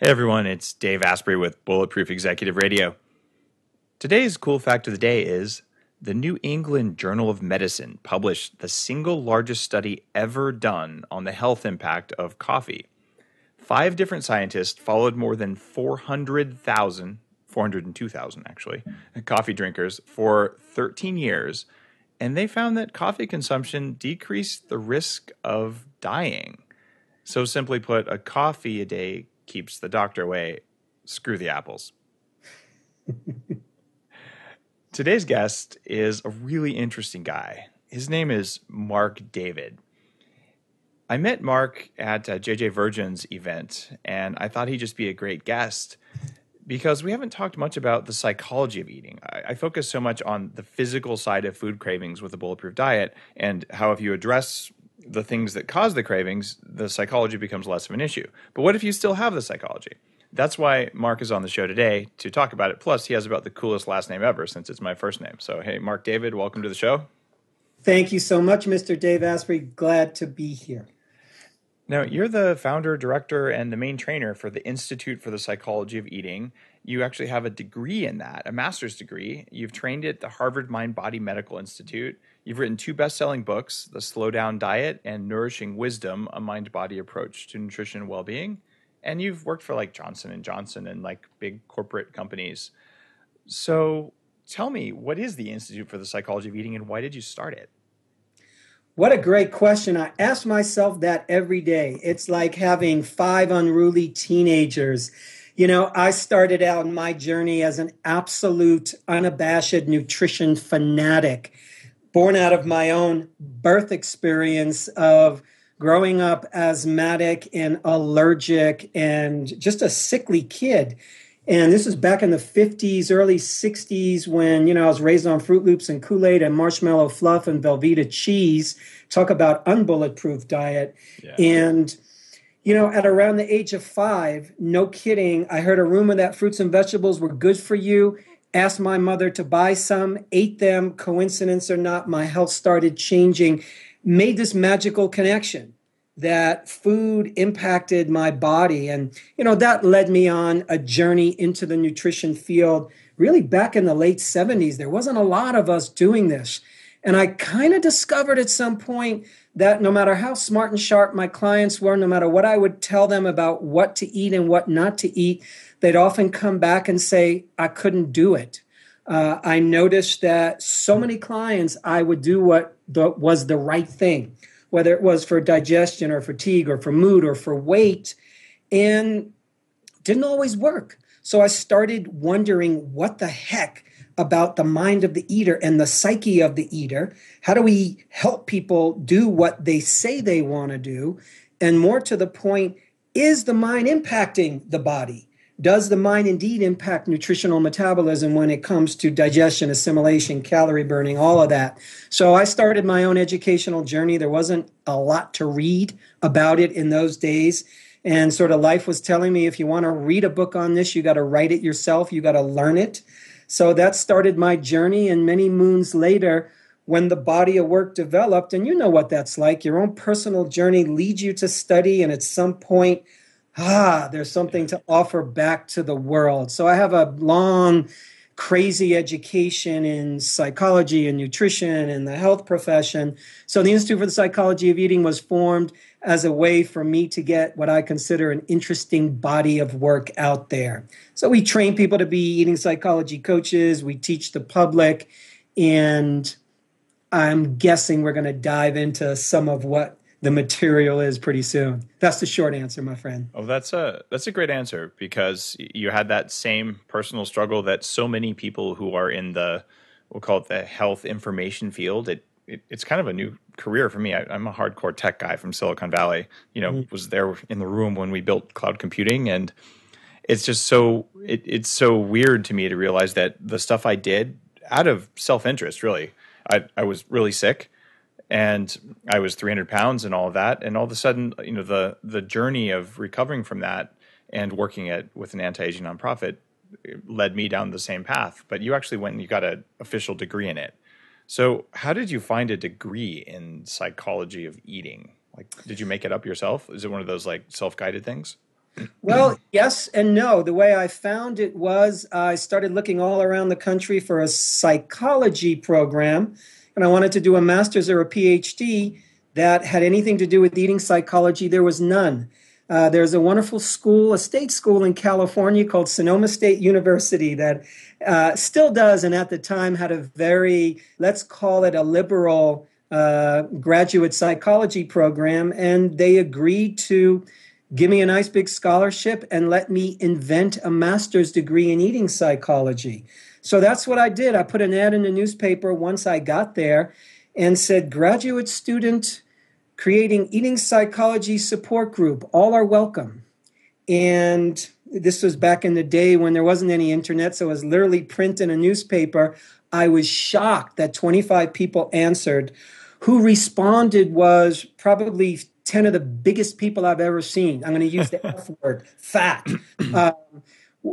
Hey everyone, it's Dave Asprey with Bulletproof Executive Radio. Today's cool fact of the day is the New England Journal of Medicine published the single largest study ever done on the health impact of coffee. 5 different scientists followed more than 402,000 actually, coffee drinkers for 13 years, and they found that coffee consumption decreased the risk of dying. So simply put, a coffee a day keeps the doctor away. Screw the apples. Today's guest is a really interesting guy. His name is Marc David. I met Marc at JJ Virgin's event, and I thought he'd just be a great guest because we haven't talked much about the psychology of eating. I focus so much on the physical side of food cravings with the Bulletproof diet and how if you address the things that cause the cravings, the psychology becomes less of an issue. But what if you still have the psychology? That's why Marc is on the show today to talk about it. Plus, he has about the coolest last name ever since it's my first name. So, hey, Marc David, welcome to the show. Thank you so much, Mr. Dave Asprey. Glad to be here. Now, you're the founder, director, and the main trainer for the Institute for the Psychology of Eating. You actually have a degree in that, a master's degree. You've trained at the Harvard Mind Body Medical Institute. You've written 2 best-selling books, The Slow Down Diet and Nourishing Wisdom, a mind-body approach to nutrition and well-being. And you've worked for like Johnson & Johnson and like big corporate companies. So tell me, what is the Institute for the Psychology of Eating and why did you start it? What a great question. I ask myself that every day. It's like having 5 unruly teenagers. You know, I started out in my journey as an absolute, unabashed nutrition fanatic, born out of my own birth experience of growing up asthmatic and allergic and just a sickly kid. And this was back in the 50s, early 60s when, I was raised on Fruit Loops and Kool-Aid and marshmallow fluff and Velveeta cheese. Talk about unbulletproof diet. Yeah. And, at around the age of 5, no kidding, I heard a rumor that fruits and vegetables were good for you. Asked my mother to buy some, ate them. Coincidence or not, my health started changing. Made this magical connection that food impacted my body. And, that led me on a journey into the nutrition field. Really back in the late 70s, there wasn't a lot of us doing this. And I kind of discovered at some point that no matter how smart and sharp my clients were, no matter what I would tell them about what to eat and what not to eat, they'd often come back and say, I couldn't do it. I noticed that so many clients, I would do what was the right thing, whether it was for digestion or fatigue or for mood or for weight, and didn't always work. So I started wondering what the heck about the mind of the eater and the psyche of the eater. How do we help people do what they say they want to do? And more to the point, is the mind impacting the body? Does the mind indeed impact nutritional metabolism when it comes to digestion, assimilation, calorie burning, all of that? So I started my own educational journey. There wasn't a lot to read about it in those days. And sort of life was telling me, if you want to read a book on this, you got to write it yourself. You got to learn it. So that started my journey. And many moons later, when the body of work developed, and you know what that's like, your own personal journey leads you to study. And at some point, there's something to offer back to the world. So I have a long, crazy education in psychology and nutrition and the health profession. So the Institute for the Psychology of Eating was formed as a way for me to get what I consider an interesting body of work out there. So we train people to be eating psychology coaches. We teach the public. And I'm guessing we're going to dive into some of what the material is pretty soon. That's the short answer, my friend. Oh, that's a great answer because you had that same personal struggle that so many people who are in we'll call it the health information field. It's kind of a new career for me. I'm a hardcore tech guy from Silicon Valley. Was there in the room when we built cloud computing, and it's just it's so weird to me to realize that the stuff I did out of self-interest, really. I was really sick. And I was 300 pounds and all of that. And all of a sudden, the journey of recovering from that and working with an anti-aging nonprofit led me down the same path. But you actually went and you got an official degree in it. So how did you find a degree in psychology of eating? Like, did you make it up yourself? Is it one of those like self-guided things? Well, yes and no. The way I found it was I started looking all around the country for a psychology program, and I wanted to do a master's or a PhD that had anything to do with eating psychology. There was none. There's a wonderful school, a state school in California called Sonoma State University that still does, and at the time had a very, let's call it a liberal graduate psychology program, and they agreed to give me a nice big scholarship and let me invent a master's degree in eating psychology. So that's what I did. I put an ad in the newspaper once I got there and said, graduate student creating eating psychology support group, all are welcome. And this was back in the day when there wasn't any internet, so it was literally print in a newspaper. I was shocked that 25 people answered. Who responded was probably 10 of the biggest people I've ever seen. I'm going to use the F word, fat.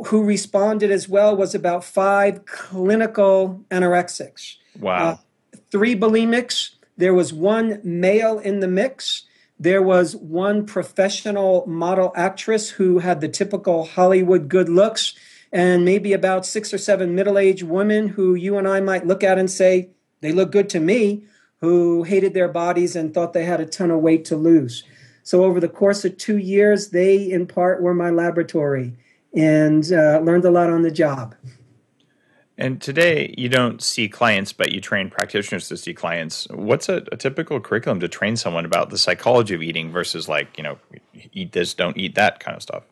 Who responded as well was about 5 clinical anorexics. Wow. 3 bulimics. There was 1 male in the mix. There was 1 professional model actress who had the typical Hollywood good looks, and maybe about 6 or 7 middle-aged women who you and I might look at and say, they look good to me, who hated their bodies and thought they had a ton of weight to lose. So over the course of 2 years, they in part were my laboratory and learned a lot on the job. And today you don't see clients, but you train practitioners to see clients. What's a typical curriculum to train someone about the psychology of eating versus eat this, don't eat that kind of stuff?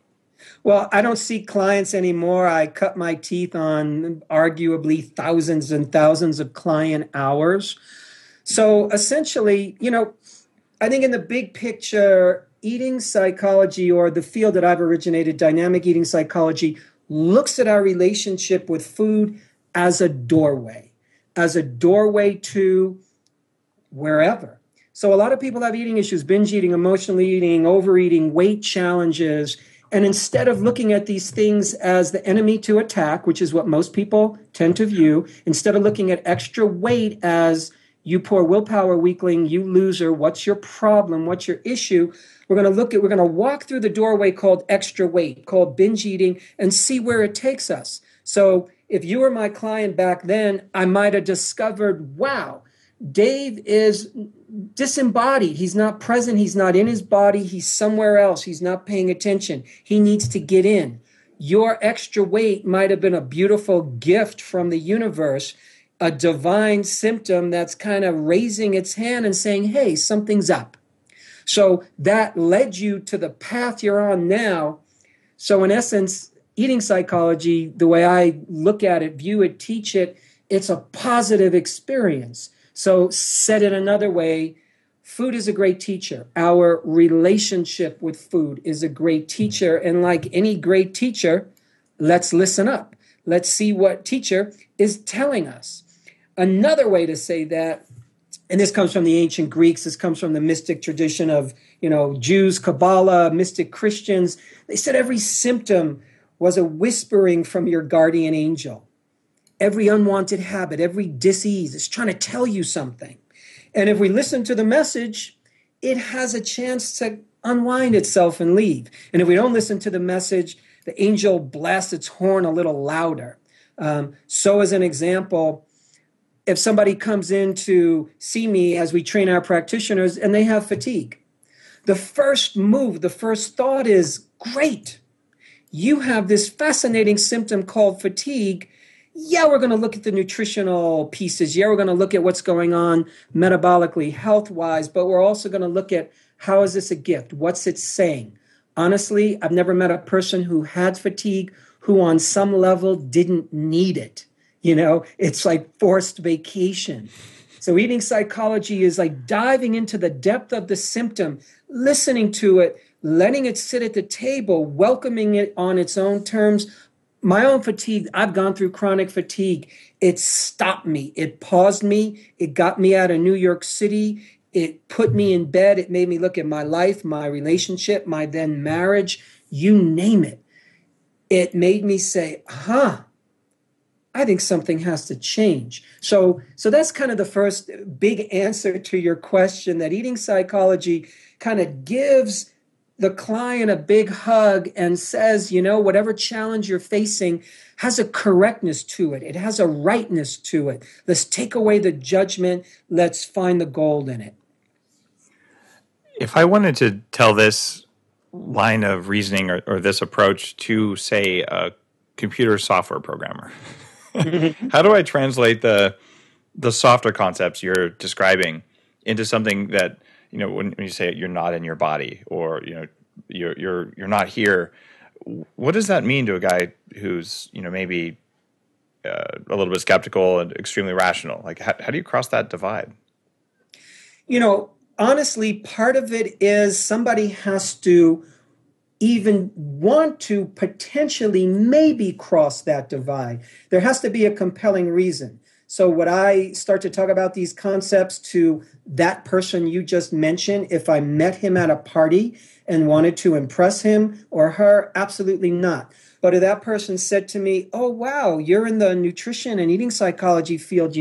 Well, I don't see clients anymore. I cut my teeth on arguably thousands and thousands of client hours. So essentially, I think in the big picture, eating psychology, or the field that I've originated, dynamic eating psychology, looks at our relationship with food as a doorway to wherever. So a lot of people have eating issues, binge eating, emotional eating, overeating, weight challenges. And instead of looking at these things as the enemy to attack, which is what most people tend to view, instead of looking at extra weight as you poor willpower weakling, you loser, what's your problem, what's your issue? We're going to walk through the doorway called extra weight, called binge eating, and see where it takes us. So if you were my client back then, I might have discovered, wow, Dave is disembodied. He's not present. He's not in his body. He's somewhere else. He's not paying attention. He needs to get in. Your extra weight might have been a beautiful gift from the universe, a divine symptom that's kind of raising its hand and saying, hey, something's up. So that led you to the path you're on now. So in essence, eating psychology, the way I look at it, view it, teach it, it's a positive experience. So said it another way, food is a great teacher. Our relationship with food is a great teacher. And like any great teacher, let's listen up. Let's see what teacher is telling us. Another way to say that, and this comes from the ancient Greeks, this comes from the mystic tradition of, Jews, Kabbalah, mystic Christians. They said every symptom was a whispering from your guardian angel. Every unwanted habit, every disease is trying to tell you something. And if we listen to the message, it has a chance to unwind itself and leave. And if we don't listen to the message, the angel blasts its horn a little louder. So as an example, if somebody comes in to see me as we train our practitioners and they have fatigue, the first move, the first thought is, great, you have this fascinating symptom called fatigue. Yeah, we're going to look at the nutritional pieces. Yeah, we're going to look at what's going on metabolically, health-wise, but we're also going to look at how is this a gift? What's it saying? Honestly, I've never met a person who had fatigue who on some level didn't need it. It's like forced vacation. So eating psychology is like diving into the depth of the symptom, listening to it, letting it sit at the table, welcoming it on its own terms. My own fatigue, I've gone through chronic fatigue. It stopped me. It paused me. It got me out of New York City. It put me in bed. It made me look at my life, my relationship, my then marriage, you name it. It made me say, I think something has to change. So that's kind of the first big answer to your question, that eating psychology kind of gives the client a big hug and says, whatever challenge you're facing has a correctness to it. It has a rightness to it. Let's take away the judgment. Let's find the gold in it. If I wanted to tell this line of reasoning or this approach to, say, a computer software programmer, how do I translate the softer concepts you're describing into something that, when you say you're not in your body, or you're not here, what does that mean to a guy who's maybe a little bit skeptical and extremely rational? Like, how do you cross that divide? Honestly, part of it is somebody has to even want to potentially maybe cross that divide. There has to be a compelling reason. So would I start to talk about these concepts to that person you just mentioned if I met him at a party and wanted to impress him or her? Absolutely not. But if that person said to me, oh, wow, you're in the nutrition and eating psychology field,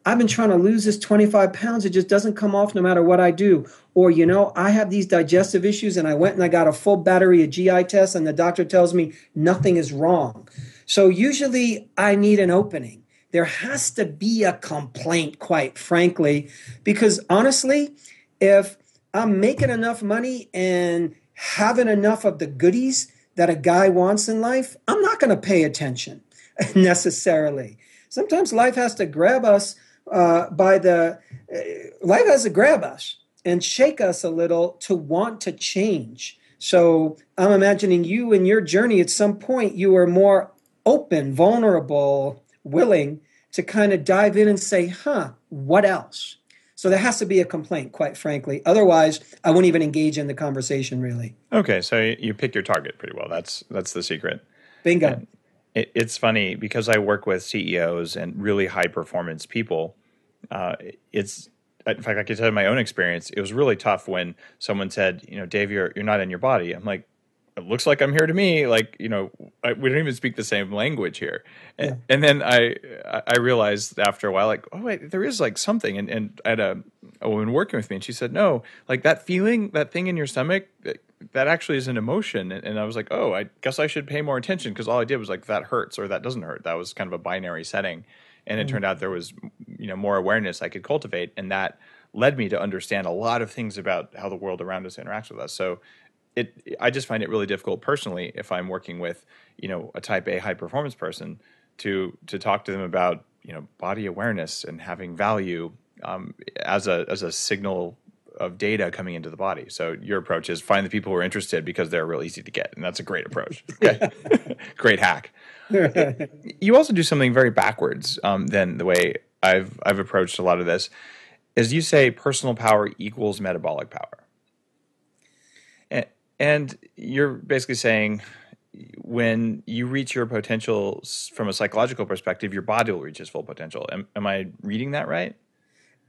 I've been trying to lose this 25 pounds. It just doesn't come off no matter what I do. Or, I have these digestive issues and I went and I got a full battery of GI tests and the doctor tells me nothing is wrong. So usually I need an opening. There has to be a complaint, quite frankly, because honestly, if I'm making enough money and having enough of the goodies that a guy wants in life, I'm not going to pay attention necessarily. Sometimes life has to grab us life has to grab us and shake us a little to want to change. So I'm imagining you in your journey at some point, you were more open, vulnerable, willing to kind of dive in and say, what else? So there has to be a complaint, quite frankly. Otherwise, I won't even engage in the conversation, really. Okay, so you pick your target pretty well. That's the secret. Bingo. And it's funny because I work with CEOs and really high performance people. In fact, I can tell you my own experience. It was really tough when someone said, Dave, you're not in your body. I'm like, it looks like I'm here to me. Like, we don't even speak the same language here. And, and then I realized after a while, like, oh wait, there is like something. And I had a woman working with me, and she said, no, like that feeling, that thing in your stomach, that actually is an emotion. And I was like, oh, I guess I should pay more attention, because all I did was like, that hurts or that doesn't hurt. That was kind of a binary setting. And it turned out there was, more awareness I could cultivate. And that led me to understand a lot of things about how the world around us interacts with us. So I just find it really difficult personally, if I'm working with, a type A high performance person, to talk to them about, body awareness and having value as a signal of data coming into the body. So your approach is find the people who are interested because they're real easy to get. And that's a great approach. Okay. Great hack. You also do something very backwards than the way I've approached a lot of this. As you say, personal power equals metabolic power. And you're basically saying when you reach your potential from a psychological perspective, your body will reach its full potential. Am I reading that right?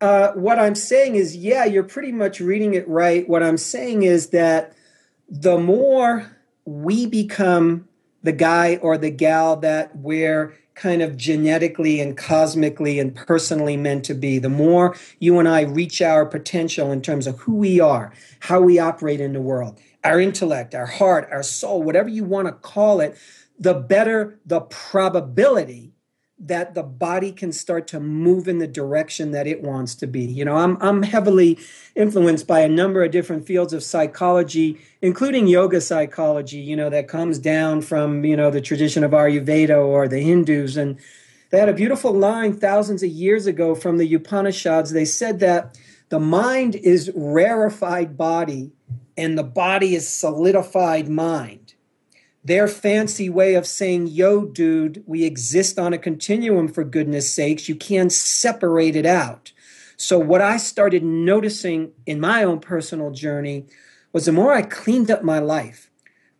What I'm saying is, yeah, you're pretty much reading it right. What I'm saying is that the more we become the guy or the gal that we're kind of genetically and cosmically and personally meant to be, the more you and I reach our potential in terms of who we are, how we operate in the world, our intellect, our heart, our soul, whatever you want to call it, the better the probability that the body can start to move in the direction that it wants to be. I'm heavily influenced by a number of different fields of psychology, including yoga psychology, that comes down from, the tradition of Ayurveda or the Hindus. And they had a beautiful line thousands of years ago from the Upanishads. They said that the mind is rarefied body and the body is solidified mind. Their fancy way of saying, yo, dude, we exist on a continuum, for goodness sakes. You can't separate it out. So what I started noticing in my own personal journey was the more I cleaned up my life,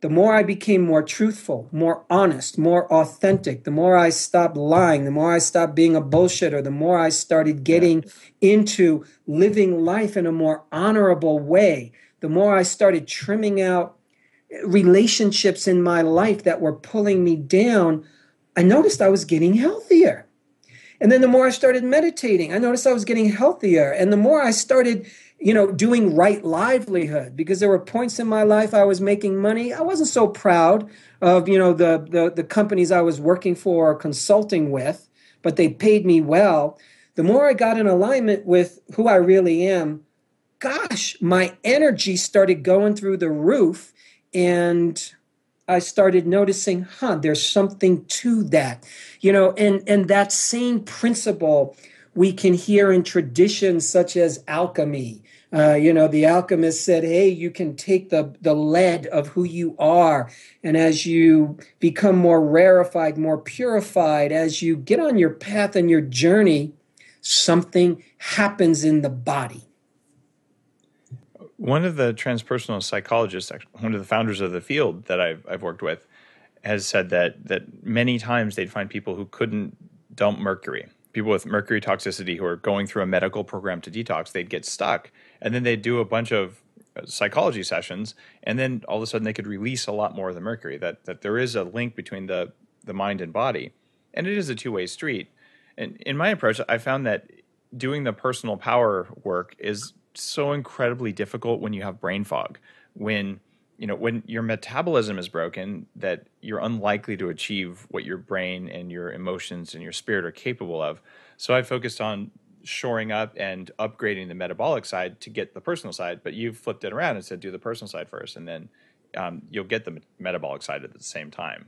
the more I became more truthful, more honest, more authentic, the more I stopped lying, the more I stopped being a bullshitter, the more I started getting into living life in a more honorable way, the more I started trimming out relationships in my life that were pulling me down, I noticed I was getting healthier. And then the more I started meditating, I noticed I was getting healthier. And the more I started, doing right livelihood, because there were points in my life I was making money. I wasn't so proud of, the companies I was working for or consulting with, but they paid me well. The more I got in alignment with who I really am, gosh, my energy started going through the roof, and I started noticing, there's something to that, and that same principle we can hear in traditions such as alchemy. The alchemist said, hey, you can take the lead of who you are, and as you become more rarefied, more purified, as you get on your path and your journey, something happens in the body. One of the transpersonal psychologists, one of the founders of the field that I've worked with, has said that many times they'd find people who couldn't dump mercury. People with mercury toxicity who are going through a medical program to detox, they'd get stuck, and then they'd do a bunch of psychology sessions, and then all of a sudden they could release a lot more of the mercury, that there is a link between the mind and body. And it is a two-way street. And in my approach, I found that doing the personal power work is so incredibly difficult when you have brain fog, when your metabolism is broken, that you're unlikely to achieve what your brain and your emotions and your spirit are capable of. So I focused on shoring up and upgrading the metabolic side to get the personal side, but you've flipped it around and said do the personal side first, and then you'll get the metabolic side at the same time.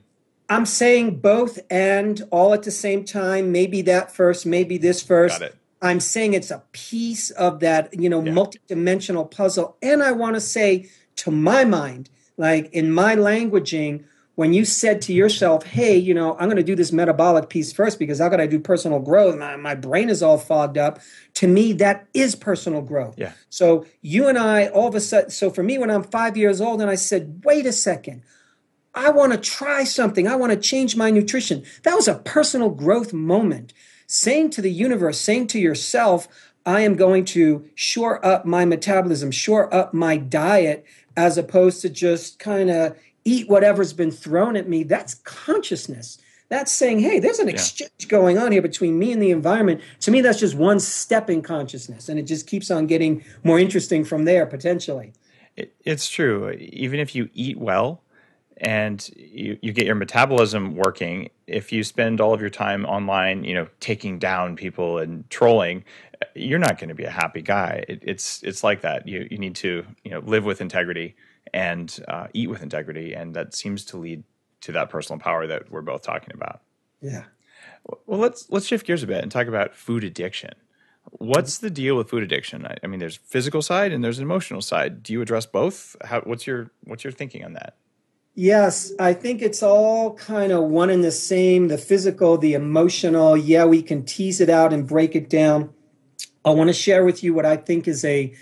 I'm saying both and all at the same time, maybe that first, maybe this first. Got it. I'm saying it's a piece of that, multidimensional puzzle. And I want to say, to my mind, like in my languaging, when you said to yourself, hey, I'm going to do this metabolic piece first because how could I do personal growth? My brain is all fogged up. To me, that is personal growth. Yeah. So you and I, all of a sudden, so for me, when I'm 5 years old and I said, wait a second, I want to try something. I want to change my nutrition. That was a personal growth moment. Saying to the universe, saying to yourself, I am going to shore up my metabolism, shore up my diet, as opposed to just kind of eat whatever's been thrown at me. That's consciousness. That's saying, hey, there's an exchange going on here between me and the environment. To me, that's just one step in consciousness, and it just keeps on getting more interesting from there, potentially. It's true. Even if you eat well, and you get your metabolism working, if you spend all of your time online, taking down people and trolling, you're not going to be a happy guy. It's like that. You need to live with integrity and eat with integrity, and that seems to lead to that personal power that we're both talking about. Yeah. Well, let's shift gears a bit and talk about food addiction. What's the deal with food addiction? I mean, there's physical side and there's an emotional side. Do you address both? What's your thinking on that? Yes, I think it's all kind of one and the same, the physical, the emotional. Yeah, we can tease it out and break it down. I want to share with you what I think is a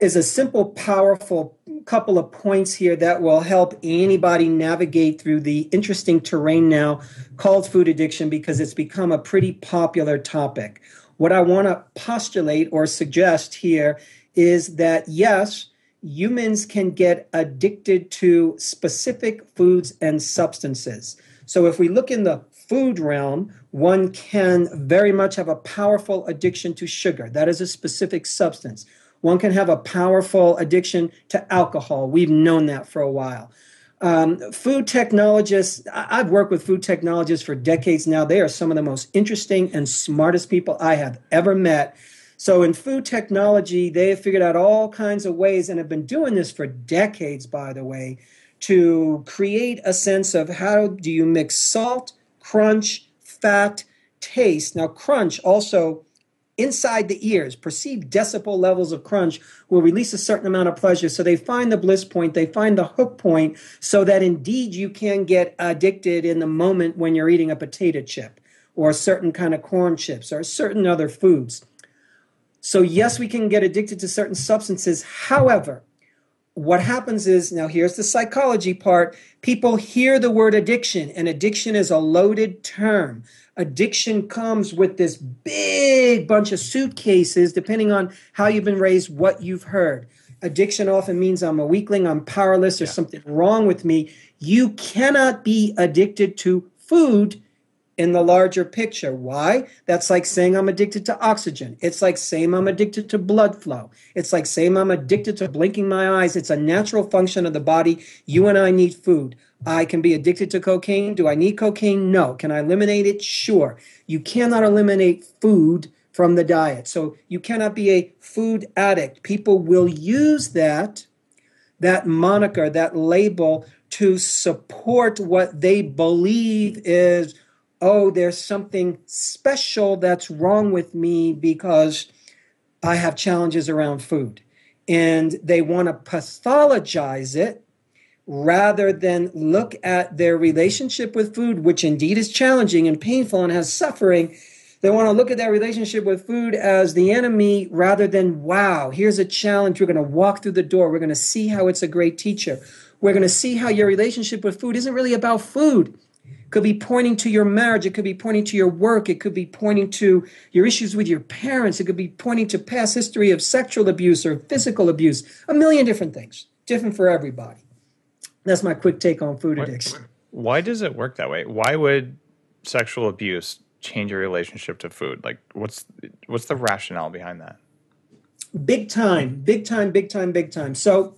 simple, powerful couple of points here that will help anybody navigate through the interesting terrain now called food addiction, because it's become a pretty popular topic. What I want to postulate or suggest here is that, yes, humans can get addicted to specific foods and substances. So if we look in the food realm, one can very much have a powerful addiction to sugar. That is a specific substance. One can have a powerful addiction to alcohol. We've known that for a while. Food technologists, I've worked with food technologists for decades now. They are some of the most interesting and smartest people I have ever met. So in food technology, they have figured out all kinds of ways, and have been doing this for decades, by the way, to create a sense of how do you mix salt, crunch, fat, taste. Now, crunch also inside the ears, perceived decibel levels of crunch will release a certain amount of pleasure. So they find the bliss point, they find the hook point, so that indeed you can get addicted in the moment when you're eating a potato chip or a certain kind of corn chips or certain other foods. So yes, we can get addicted to certain substances. However, what happens is, now here's the psychology part, people hear the word addiction, and addiction is a loaded term. Addiction comes with this big bunch of suitcases, depending on how you've been raised, what you've heard. Addiction often means I'm a weakling, I'm powerless, there's something wrong with me. You cannot be addicted to food in the larger picture. Why? That's like saying I'm addicted to oxygen. It's like saying I'm addicted to blood flow. It's like saying I'm addicted to blinking my eyes. It's a natural function of the body. You and I need food. I can be addicted to cocaine. Do I need cocaine? No. Can I eliminate it? Sure. You cannot eliminate food from the diet. So you cannot be a food addict. People will use that moniker, that label, to support what they believe is, oh, there's something special that's wrong with me because I have challenges around food. And they want to pathologize it rather than look at their relationship with food, which indeed is challenging and painful and has suffering. They want to look at that relationship with food as the enemy rather than, wow, here's a challenge. We're going to walk through the door. We're going to see how it's a great teacher. We're going to see how your relationship with food isn't really about food. It could be pointing to your marriage. It could be pointing to your work. It could be pointing to your issues with your parents. It could be pointing to past history of sexual abuse or physical abuse. A million different things, different for everybody. That's my quick take on food addiction. Why does it work that way? Why would sexual abuse change your relationship to food? Like, what's the rationale behind that? Big time. So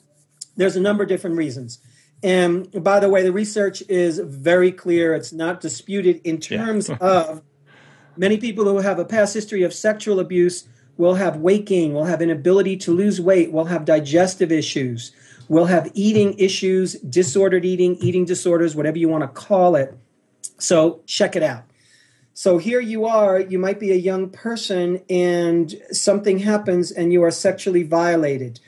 there's a number of different reasons. And by the way, the research is very clear. It's not disputed in terms of many people who have a past history of sexual abuse will have weight gain, will have inability to lose weight, will have digestive issues, will have eating issues, disordered eating, eating disorders, whatever you want to call it. So check it out. So here you are, you might be a young person and something happens and you are sexually violated.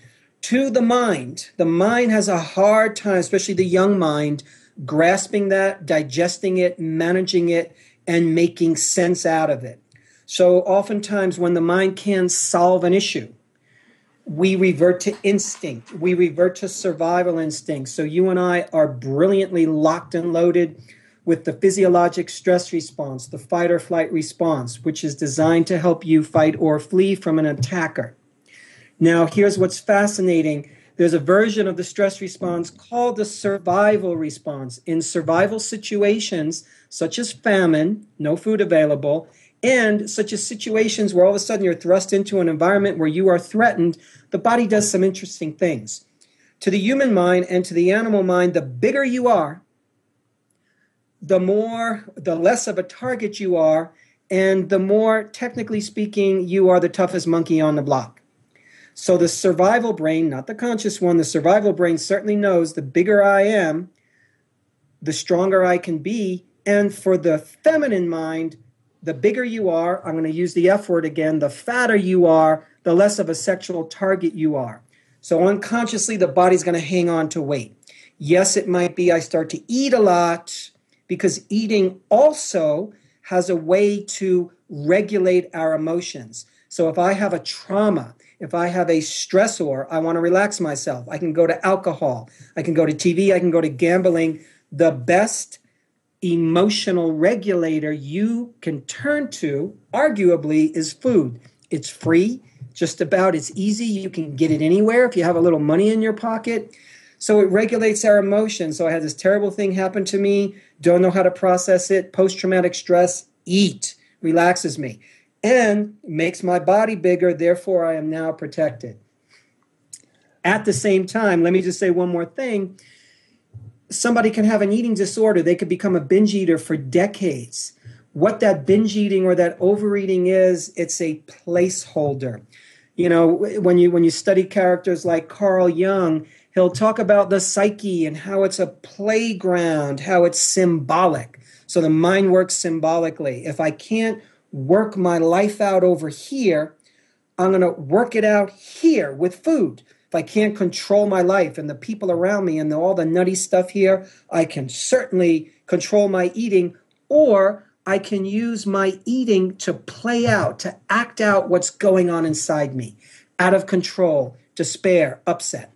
To the mind has a hard time, especially the young mind, grasping that, digesting it, managing it, and making sense out of it. So oftentimes when the mind can't solve an issue, we revert to instinct. We revert to survival instinct. So you and I are brilliantly locked and loaded with the physiologic stress response, the fight or flight response, which is designed to help you fight or flee from an attacker. Now, here's what's fascinating. There's a version of the stress response called the survival response. In survival situations, such as famine, no food available, and such as situations where all of a sudden you're thrust into an environment where you are threatened, the body does some interesting things. To the human mind and to the animal mind, the bigger you are, the less of a target you are, and the more, technically speaking, you are the toughest monkey on the block. So the survival brain, not the conscious one, the survival brain certainly knows the bigger I am, the stronger I can be. And for the feminine mind, the bigger you are, I'm going to use the F word again, the fatter you are, the less of a sexual target you are. So unconsciously, the body's going to hang on to weight. Yes, it might be I start to eat a lot because eating also has a way to regulate our emotions. So if I have a trauma, if I have a stressor, I want to relax myself, I can go to alcohol, I can go to TV, I can go to gambling. The best emotional regulator you can turn to, arguably, is food. It's free, just about, it's easy. You can get it anywhere if you have a little money in your pocket. So it regulates our emotions. So I had this terrible thing happen to me, don't know how to process it, post-traumatic stress, eat, relaxes me. And makes my body bigger, therefore I am now protected. At the same time, let me just say one more thing. Somebody can have an eating disorder. They could become a binge eater for decades. What that binge eating or that overeating is, it's a placeholder. You know, when you study characters like Carl Jung, he'll talk about the psyche and how it's a playground, how it's symbolic. So the mind works symbolically. If I can't work my life out over here, I'm going to work it out here with food. If I can't control my life and the people around me and all the nutty stuff here, I can certainly control my eating, or I can use my eating to play out, to act out what's going on inside me, out of control, despair, upset.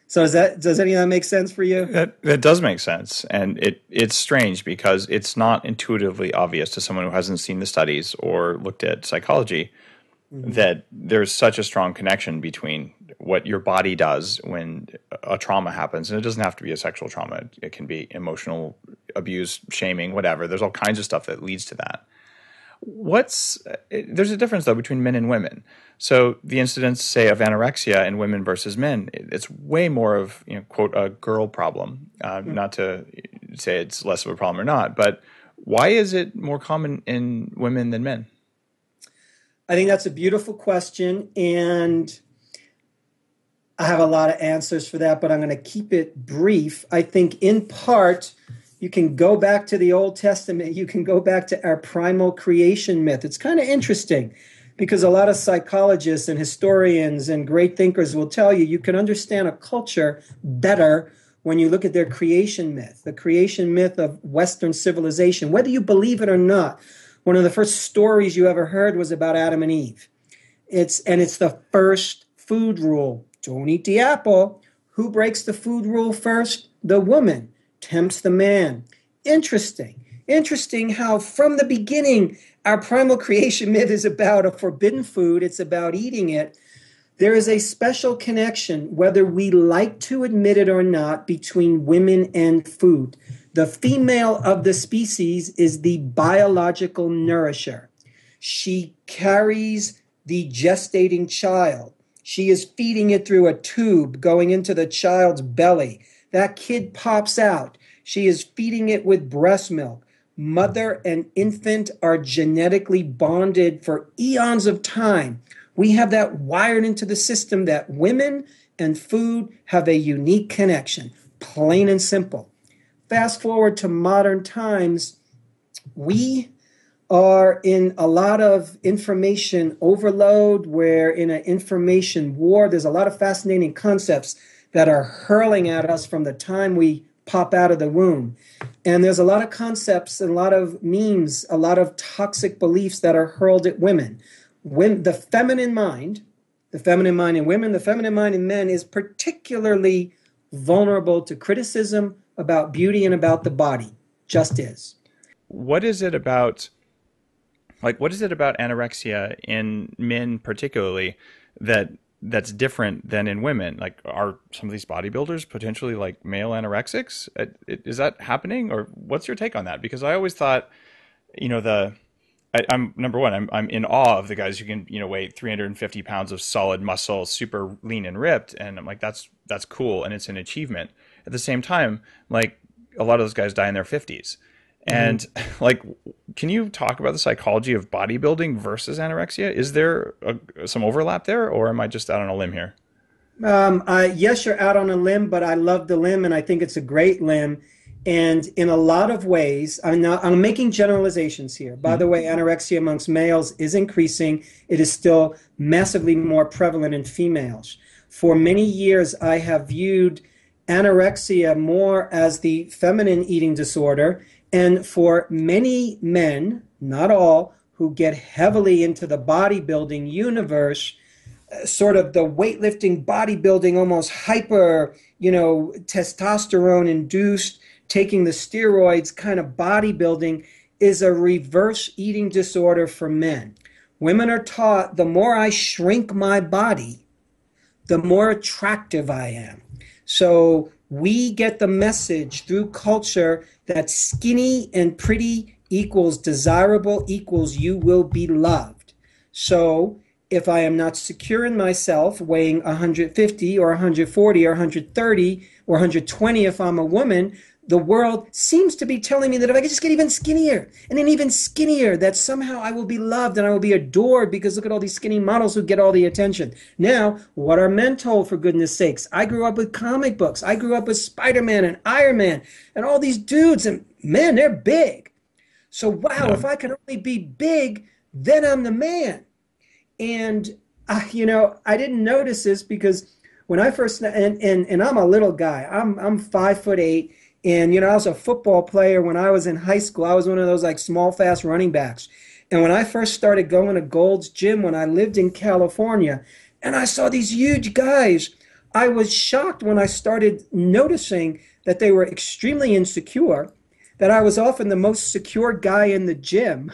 So does any of that make sense for you? That does make sense. And it's strange because it's not intuitively obvious to someone who hasn't seen the studies or looked at psychology that there's such a strong connection between what your body does when a trauma happens. And it doesn't have to be a sexual trauma. It can be emotional abuse, shaming, whatever. There's all kinds of stuff that leads to that. There's a difference though between men and women. So the incidence, say, of anorexia in women versus men, it's way more of, quote, a girl problem. Not to say it's less of a problem or not, but why is it more common in women than men? I think that's a beautiful question, and I have a lot of answers for that, but I'm going to keep it brief. I think in part, you can go back to the Old Testament. You can go back to our primal creation myth. It's kind of interesting because a lot of psychologists and historians and great thinkers will tell you can understand a culture better when you look at their creation myth, the creation myth of Western civilization. Whether you believe it or not, one of the first stories you ever heard was about Adam and Eve. It's the first food rule. Don't eat the apple. Who breaks the food rule first? The woman tempts the man. Interesting how from the beginning, our primal creation myth is about a forbidden food. It's about eating it. There is a special connection, whether we like to admit it or not, between women and food. The female of the species is the biological nourisher. She carries the gestating child. She is feeding it through a tube going into the child's belly. That kid pops out. She is feeding it with breast milk. Mother and infant are genetically bonded for eons of time. We have that wired into the system that women and food have a unique connection, plain and simple. Fast forward to modern times, we are in a lot of information overload. We're in an information war. There's a lot of fascinating concepts that are hurling at us from the time we pop out of the womb. And there's a lot of concepts and a lot of memes, a lot of toxic beliefs that are hurled at women. When the feminine mind in women, the feminine mind in men is particularly vulnerable to criticism about beauty and about the body. Just is. What is it about anorexia in men particularly that's different than in women? Like, are some of these bodybuilders potentially like male anorexics? Is that happening, or what's your take on that? Because I always thought, I'm number one, I'm in awe of the guys who can, weigh 350 pounds of solid muscle, super lean and ripped. And I'm like, that's cool. And it's an achievement. At the same time, like, a lot of those guys die in their 50s. And like, can you talk about the psychology of bodybuilding versus anorexia? Is there some overlap there, or am I just out on a limb here? Yes, you're out on a limb, but I love the limb, and I think it's a great limb. And in a lot of ways, I'm making generalizations here. By the way, anorexia amongst males is increasing. It is still massively more prevalent in females. For many years, I have viewed anorexia more as the feminine eating disorder. And for many men, not all, who get heavily into the bodybuilding universe, sort of the weightlifting, bodybuilding, almost hyper, testosterone-induced, taking the steroids kind of bodybuilding is a reverse eating disorder for men. Women are taught the more I shrink my body, the more attractive I am. So we get the message through culture that skinny and pretty equals desirable equals you will be loved. So if I am not secure in myself, weighing 150 or 140 or 130 or 120 if I'm a woman, the world seems to be telling me that if I could just get even skinnier and then even skinnier, that somehow I will be loved and I will be adored, because look at all these skinny models who get all the attention. Now, what are men told, for goodness sakes? I grew up with comic books. I grew up with Spider-Man and Iron Man and all these dudes, and man, they're big. So wow, if I can only be big, then I'm the man. And, I didn't notice this because when I first, and I'm a little guy, I'm 5'8", and, I was a football player when I was in high school. I was one of those like small, fast running backs. And when I first started going to Gold's Gym when I lived in California, and I saw these huge guys, I was shocked when I started noticing that they were extremely insecure, that I was often the most secure guy in the gym.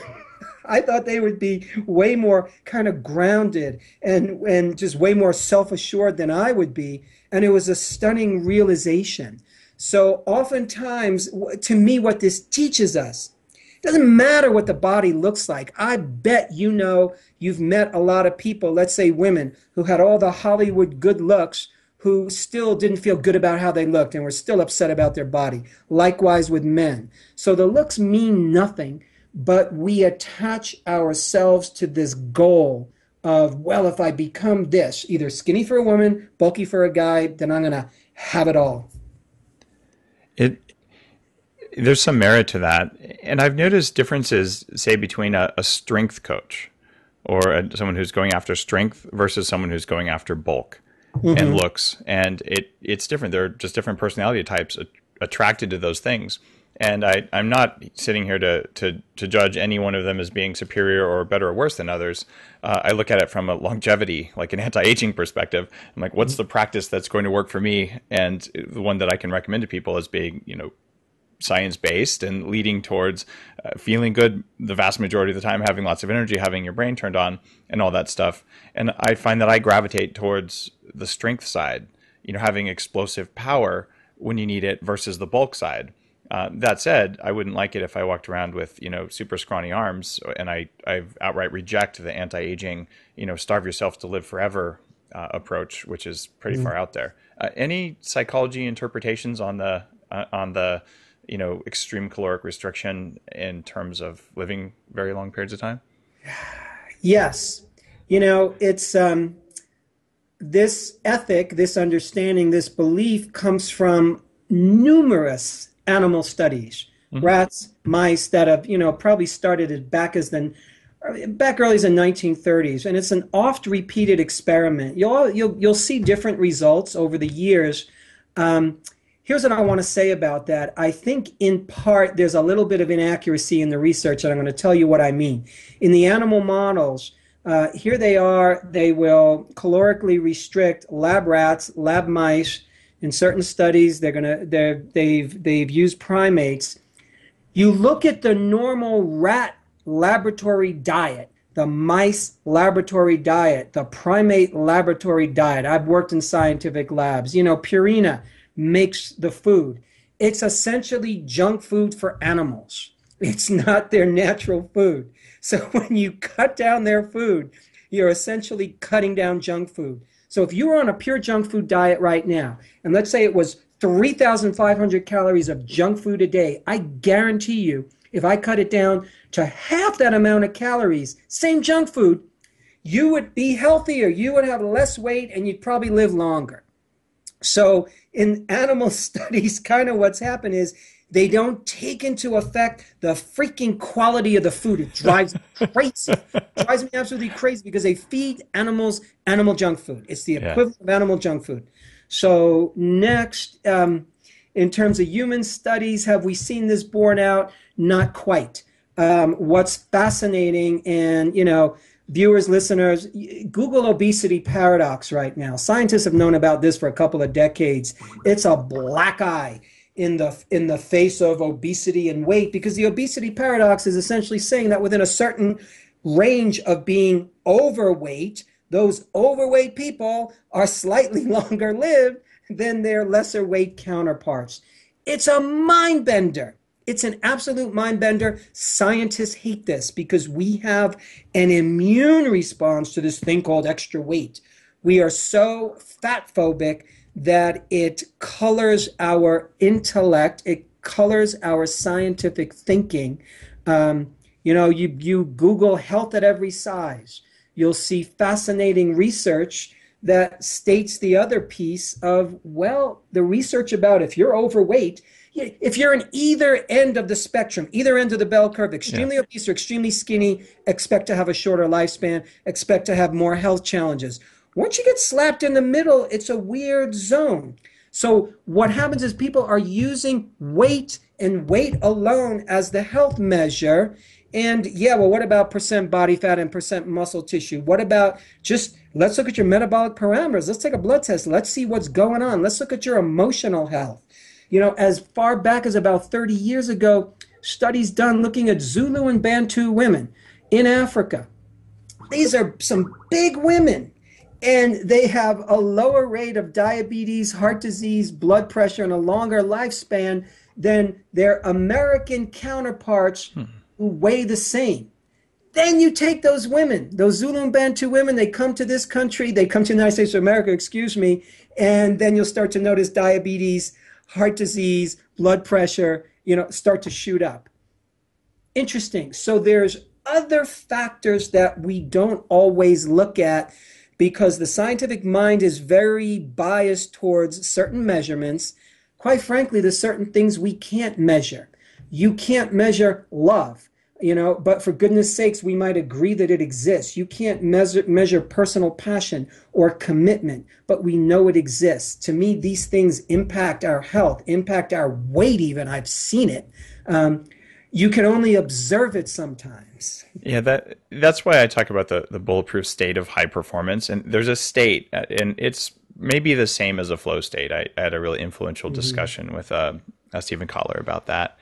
I thought they would be way more kind of grounded and just way more self-assured than I would be. And it was a stunning realization. So oftentimes, to me, what this teaches us, it doesn't matter what the body looks like. I bet you've met a lot of people, let's say women, who had all the Hollywood good looks, who still didn't feel good about how they looked and were still upset about their body. Likewise with men. So the looks mean nothing, but we attach ourselves to this goal of, well, if I become this, either skinny for a woman, bulky for a guy, then I'm going to have it all. There's some merit to that. And I've noticed differences, say, between a strength coach or someone who's going after strength versus someone who's going after bulk and looks. And it's different. They're just different personality types attracted to those things. And I'm not sitting here to judge any one of them as being superior or better or worse than others. I look at it from a longevity, like an anti-aging perspective. I'm like, what's the practice that's going to work for me? And the one that I can recommend to people as being, science-based and leading towards feeling good the vast majority of the time, having lots of energy, having your brain turned on and all that stuff. And I find that I gravitate towards the strength side, having explosive power when you need it versus the bulk side. That said, I wouldn't like it if I walked around with, super scrawny arms, and I outright reject the anti-aging, starve yourself to live forever approach, which is pretty far out there. Any psychology interpretations on the extreme caloric restriction in terms of living very long periods of time? Yes. It's this ethic, this understanding, this belief comes from numerous animal studies, rats, mice that have, probably started back early as the 1930s. And it's an oft repeated experiment. You'll see different results over the years. Here's what I want to say about that. I think in part there's a little bit of inaccuracy in the research, and I'm going to tell you what I mean. In the animal models, here they are. They will calorically restrict lab rats, lab mice. In certain studies, they've used primates. You look at the normal rat laboratory diet, the mice laboratory diet, the primate laboratory diet. I've worked in scientific labs. Purina makes the food. It's essentially junk food for animals. It's not their natural food. So when you cut down their food, you're essentially cutting down junk food. So if you were on a pure junk food diet right now, and let's say it was 3,500 calories of junk food a day, I guarantee you, if I cut it down to half that amount of calories, same junk food, you would be healthier, you would have less weight, and you'd probably live longer. So in animal studies, kind of what's happened is they don't take into effect the freaking quality of the food. It drives me crazy. It drives me absolutely crazy because they feed animals animal junk food. It's the equivalent of animal junk food. So next, in terms of human studies, have we seen this borne out? Not quite. What's fascinating, and viewers, listeners, Google obesity paradox right now. Scientists have known about this for a couple of decades. It's a black eye in the face of obesity and weight, because the obesity paradox is essentially saying that within a certain range of being overweight, those overweight people are slightly longer lived than their lesser weight counterparts. It's a mind bender. It's an absolute mind bender. Scientists hate this because we have an immune response to this thing called extra weight. We are so fat phobic that it colors our intellect, it colors our scientific thinking. You Google health at every size, you'll see fascinating research that states the other piece of, the research about if you're overweight, if you're in either end of the spectrum, either end of the bell curve, extremely obese or extremely skinny, expect to have a shorter lifespan, expect to have more health challenges. Once you get slapped in the middle, it's a weird zone. So what happens is people are using weight and weight alone as the health measure. And what about percent body fat and percent muscle tissue? What about let's look at your metabolic parameters. Let's take a blood test. Let's see what's going on. Let's look at your emotional health. As far back as about 30 years ago, studies done looking at Zulu and Bantu women in Africa. These are some big women. And they have a lower rate of diabetes, heart disease, blood pressure, and a longer lifespan than their American counterparts who weigh the same. Then you take those women, those Zulu and Bantu women, they come to this country, they come to the United States of America, excuse me, and then you'll start to notice diabetes, heart disease, blood pressure, start to shoot up. Interesting. So there's other factors that we don't always look at because the scientific mind is very biased towards certain measurements. Quite frankly, there's certain things we can't measure. You can't measure love, but for goodness sakes, we might agree that it exists. You can't measure personal passion or commitment, but we know it exists. To me, these things impact our health, impact our weight even. I've seen it. You can only observe it sometimes. Yeah, that's why I talk about the bulletproof state of high performance. And there's a state, and it's maybe the same as a flow state. I had a really influential discussion with Stephen Kotler about that.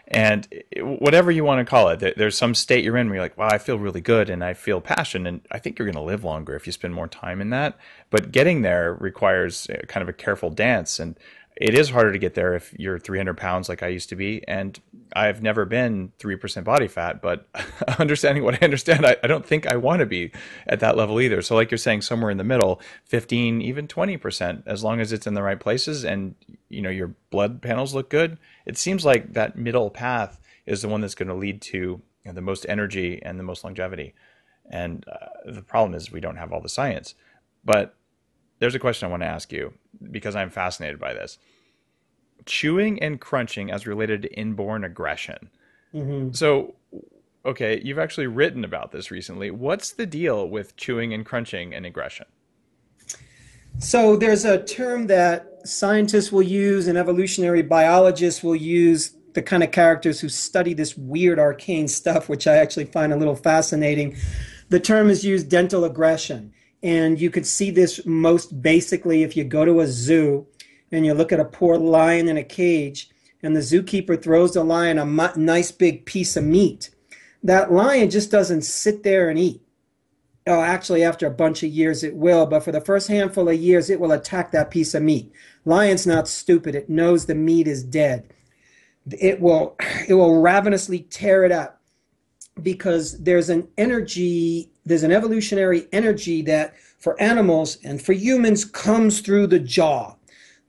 And whatever you want to call it, there's some state you're in where you're like, wow, I feel really good and I feel passion. And I think you're going to live longer if you spend more time in that. But getting there requires kind of a careful dance. And it is harder to get there if you're 300 pounds like I used to be. And I've never been 3% body fat, but understanding what I understand, I don't think I want to be at that level either. So like you're saying, somewhere in the middle, 15, even 20%, as long as it's in the right places and your blood panels look good. It seems like that middle path is the one that's going to lead to the most energy and the most longevity. And the problem is we don't have all the science. But there's a question I want to ask you because I'm fascinated by this. Chewing and crunching as related to inborn aggression. Mm-hmm. So, okay, you've actually written about this recently. What's the deal with chewing and crunching and aggression? So there's a term that scientists will use and evolutionary biologists will use, the kind of characters who study this weird arcane stuff, which I actually find a little fascinating. The term is used, dental aggression. And you could see this most basically if you go to a zoo and you look at a poor lion in a cage and the zookeeper throws the lion a nice big piece of meat. That lion just doesn't sit there and eat. Oh, actually, after a bunch of years it will, but for the first handful of years it will attack that piece of meat. Lion's not stupid. It knows the meat is dead. It will ravenously tear it up because there's an evolutionary energy that for animals and for humans comes through the jaw.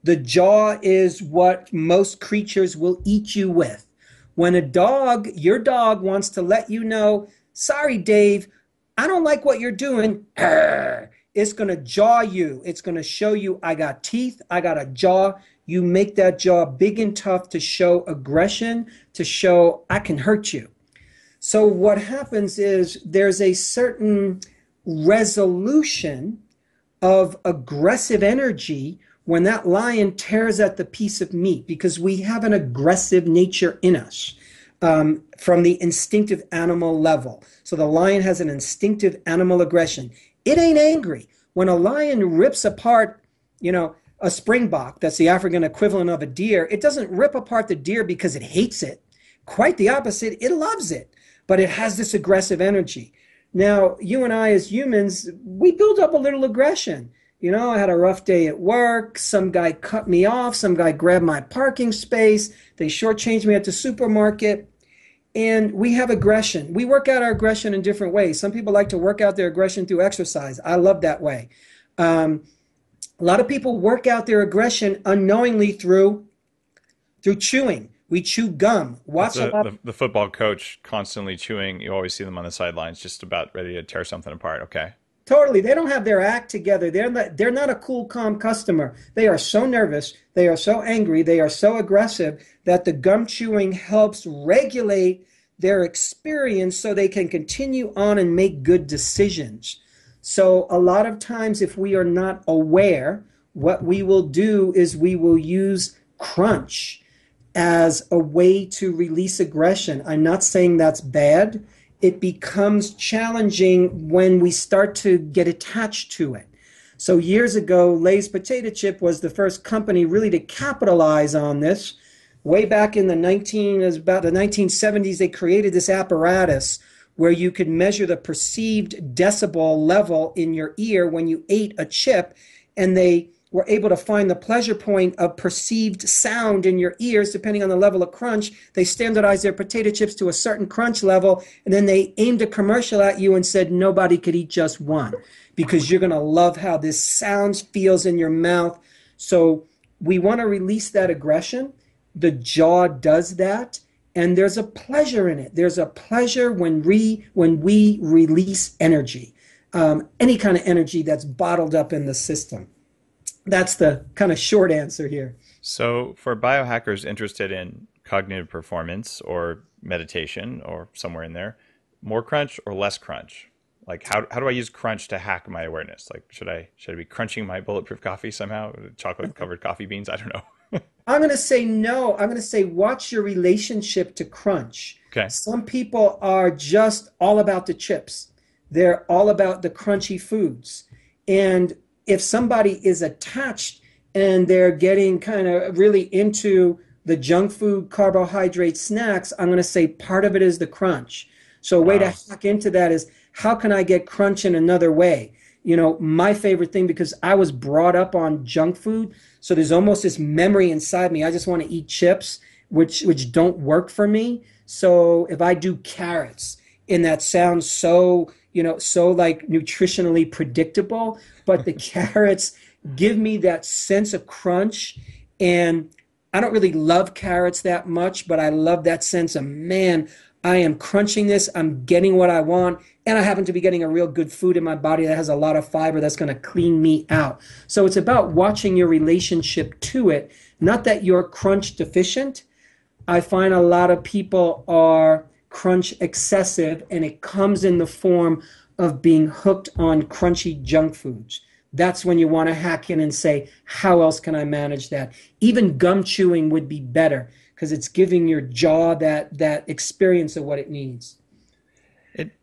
The jaw is what most creatures will eat you with. When your dog wants to let you know, sorry, Dave, I don't like what you're doing, it's going to jaw you. It's going to show you, I got teeth, I got a jaw. You make that jaw big and tough to show aggression, to show I can hurt you. So what happens is there's a certain resolution of aggressive energy when that lion tears at the piece of meat, because we have an aggressive nature in us from the instinctive animal level. So the lion has an instinctive animal aggression. It ain't angry. When a lion rips apart, a springbok, that's the African equivalent of a deer, it doesn't rip apart the deer because it hates it. Quite the opposite. It loves it. But it has this aggressive energy. Now, you and I as humans, we build up a little aggression. I had a rough day at work. Some guy cut me off. Some guy grabbed my parking space. They shortchanged me at the supermarket. And we have aggression. We work out our aggression in different ways. Some people like to work out their aggression through exercise. I love that way. A lot of people work out their aggression unknowingly through chewing. We chew gum. The football coach constantly chewing. You always see them on the sidelines just about ready to tear something apart. Okay. Totally. They don't have their act together. They're not a cool, calm customer. They are so nervous. They are so angry. They are so aggressive that the gum chewing helps regulate their experience so they can continue on and make good decisions. So a lot of times if we are not aware, what we will do is we will use crunch as a way to release aggression. I'm not saying that's bad. It becomes challenging when we start to get attached to it. So years ago, Lay's Potato Chip was the first company really to capitalize on this. Way back in the 1970s, they created this apparatus where you could measure the perceived decibel level in your ear when you ate a chip, and they were able to find the pleasure point of perceived sound in your ears depending on the level of crunch. They standardized their potato chips to a certain crunch level, and then they aimed a commercial at you and said nobody could eat just one because you're going to love how this sounds, feels in your mouth. So we want to release that aggression. The jaw does that, and there's a pleasure in it. There's a pleasure when we release energy, any kind of energy that's bottled up in the system. That's the kind of short answer here. So for biohackers interested in cognitive performance or meditation or somewhere in there, more crunch or less crunch? Like how do I use crunch to hack my awareness? Like should I be crunching my bulletproof coffee somehow? Chocolate covered coffee beans? I don't know. I'm going to say no. I'm going to say watch your relationship to crunch. Okay. Some people are just all about the chips. They're all about the crunchy foods. And if somebody is attached and they're getting kind of really into the junk food, carbohydrate snacks, I'm going to say part of it is the crunch. So a way to hack into that is, how can I get crunch in another way? You know, my favorite thing, because I was brought up on junk food, so there's almost this memory inside me. I just want to eat chips, which don't work for me. So if I do carrots, and that sounds so, so like nutritionally predictable, but the carrots give me that sense of crunch. And I don't really love carrots that much, but I love that sense of, man, I am crunching this, I'm getting what I want, and I happen to be getting a real good food in my body that has a lot of fiber that's going to clean me out. So it's about watching your relationship to it, not that you're crunch deficient. I find a lot of people are crunch excessive, and it comes in the form of being hooked on crunchy junk foods. That's when you want to hack in and say, how else can I manage that? Even gum chewing would be better because it's giving your jaw that experience of what it needs.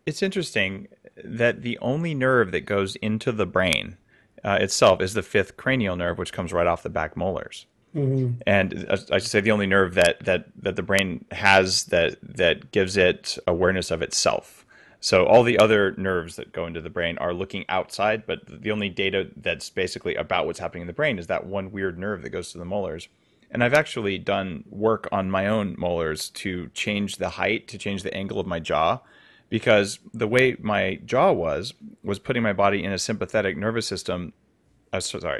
It's interesting that the only nerve that goes into the brain itself is the fifth cranial nerve, which comes right off the back molars. Mm-hmm. And I should say the only nerve that the brain has that gives it awareness of itself. So all the other nerves that go into the brain are looking outside, but the only data that's basically about what's happening in the brain is that one weird nerve that goes to the molars. And I've actually done work on my own molars to change the height, to change the angle of my jaw, because the way my jaw was putting my body in a sympathetic nervous system,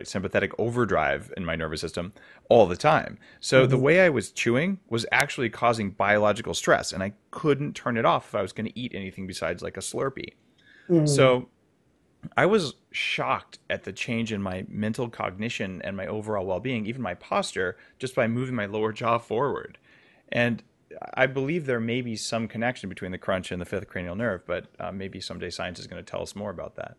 sympathetic overdrive in my nervous system all the time. So the way I was chewing was actually causing biological stress, and I couldn't turn it off if I was going to eat anything besides like a Slurpee. So I was shocked at the change in my mental cognition and my overall well-being, even my posture, just by moving my lower jaw forward. And I believe there may be some connection between the crunch and the fifth cranial nerve, but maybe someday science is going to tell us more about that.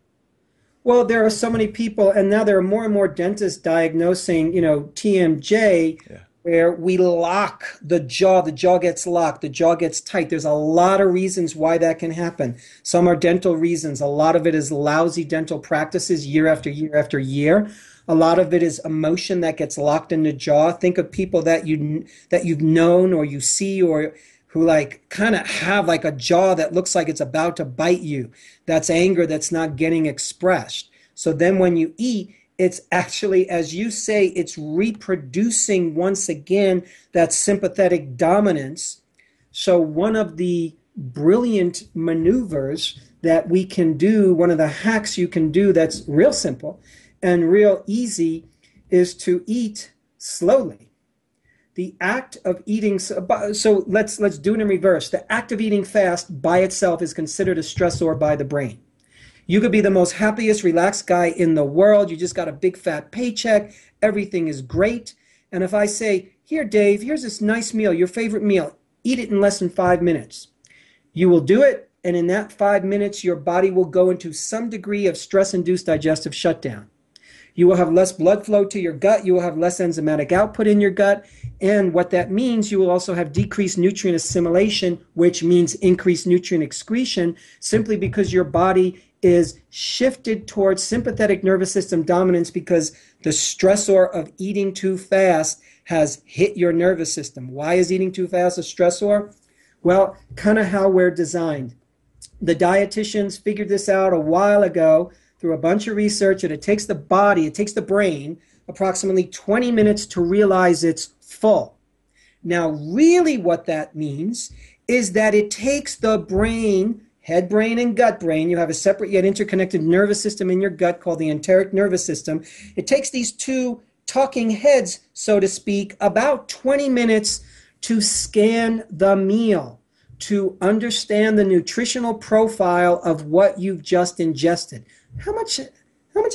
Well, there are so many people, and now there are more and more dentists diagnosing, TMJ, where we lock the jaw gets locked, the jaw gets tight. There's a lot of reasons why that can happen. Some are dental reasons. A lot of it is lousy dental practices year after year after year. A lot of it is emotion that gets locked in the jaw. Think of people that you've known or you see or who like kind of have like a jaw that looks like it's about to bite you. That's anger that's not getting expressed. So then when you eat, it's actually, as you say, it's reproducing once again that sympathetic dominance. So one of the brilliant maneuvers that we can do, one of the hacks you can do that's real simple and real easy, is to eat slowly. The act of eating, so let's do it in reverse. The act of eating fast by itself is considered a stressor by the brain. You could be the most happiest, relaxed guy in the world. You just got a big fat paycheck. Everything is great. And if I say, here, Dave, here's this nice meal, your favorite meal, eat it in less than 5 minutes. You will do it. And in that 5 minutes, your body will go into some degree of stress-induced digestive shutdown. You will have less blood flow to your gut. You will have less enzymatic output in your gut. And what that means, you will also have decreased nutrient assimilation, which means increased nutrient excretion, simply because your body is shifted towards sympathetic nervous system dominance because the stressor of eating too fast has hit your nervous system. Why is eating too fast a stressor? Well, kind of how we're designed. The dietitians figured this out a while ago through a bunch of research, that it takes the body, it takes the brain, approximately 20 minutes to realize it's full. Now, really what that means is that it takes the brain, head brain and gut brain, you have a separate yet interconnected nervous system in your gut called the enteric nervous system. It takes these two talking heads, so to speak, about 20 minutes to scan the meal, to understand the nutritional profile of what you've just ingested. How much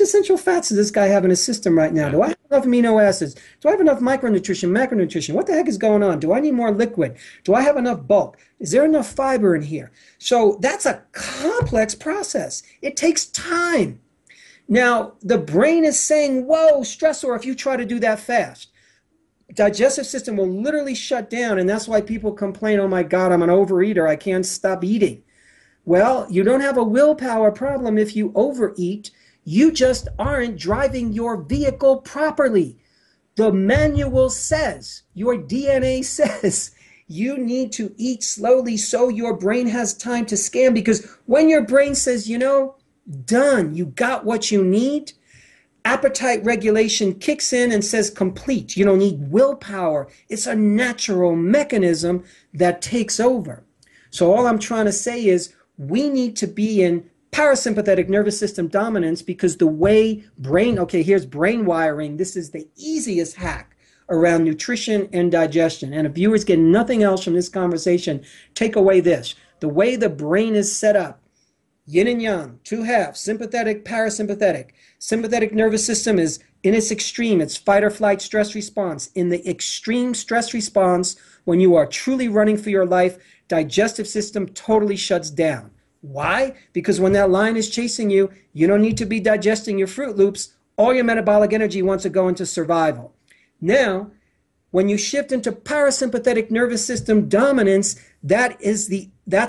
essential fats does this guy have in his system right now? Do I have enough amino acids? Do I have enough micronutrition, macronutrition? What the heck is going on? Do I need more liquid? Do I have enough bulk? Is there enough fiber in here? So that's a complex process. It takes time. Now, the brain is saying, whoa, stressor if you try to do that fast. Digestive system will literally shut down, and that's why people complain, oh my God, I'm an overeater, I can't stop eating. Well, you don't have a willpower problem if you overeat. You just aren't driving your vehicle properly. The manual says, your DNA says, you need to eat slowly so your brain has time to scan, because when your brain says, done, you got what you need, appetite regulation kicks in and says complete. You don't need willpower. It's a natural mechanism that takes over. So all I'm trying to say is we need to be in parasympathetic nervous system dominance, because the way here's brain wiring. This is the easiest hack around nutrition and digestion. And if viewers get nothing else from this conversation, take away this. The way the brain is set up, yin and yang, two halves, sympathetic, parasympathetic. Sympathetic nervous system is in its extreme, it's fight or flight stress response. In the extreme stress response, when you are truly running for your life, digestive system totally shuts down. Why? Because when that lion is chasing you, you don't need to be digesting your Fruit Loops. All your metabolic energy wants to go into survival. Now, when you shift into parasympathetic nervous system dominance, that's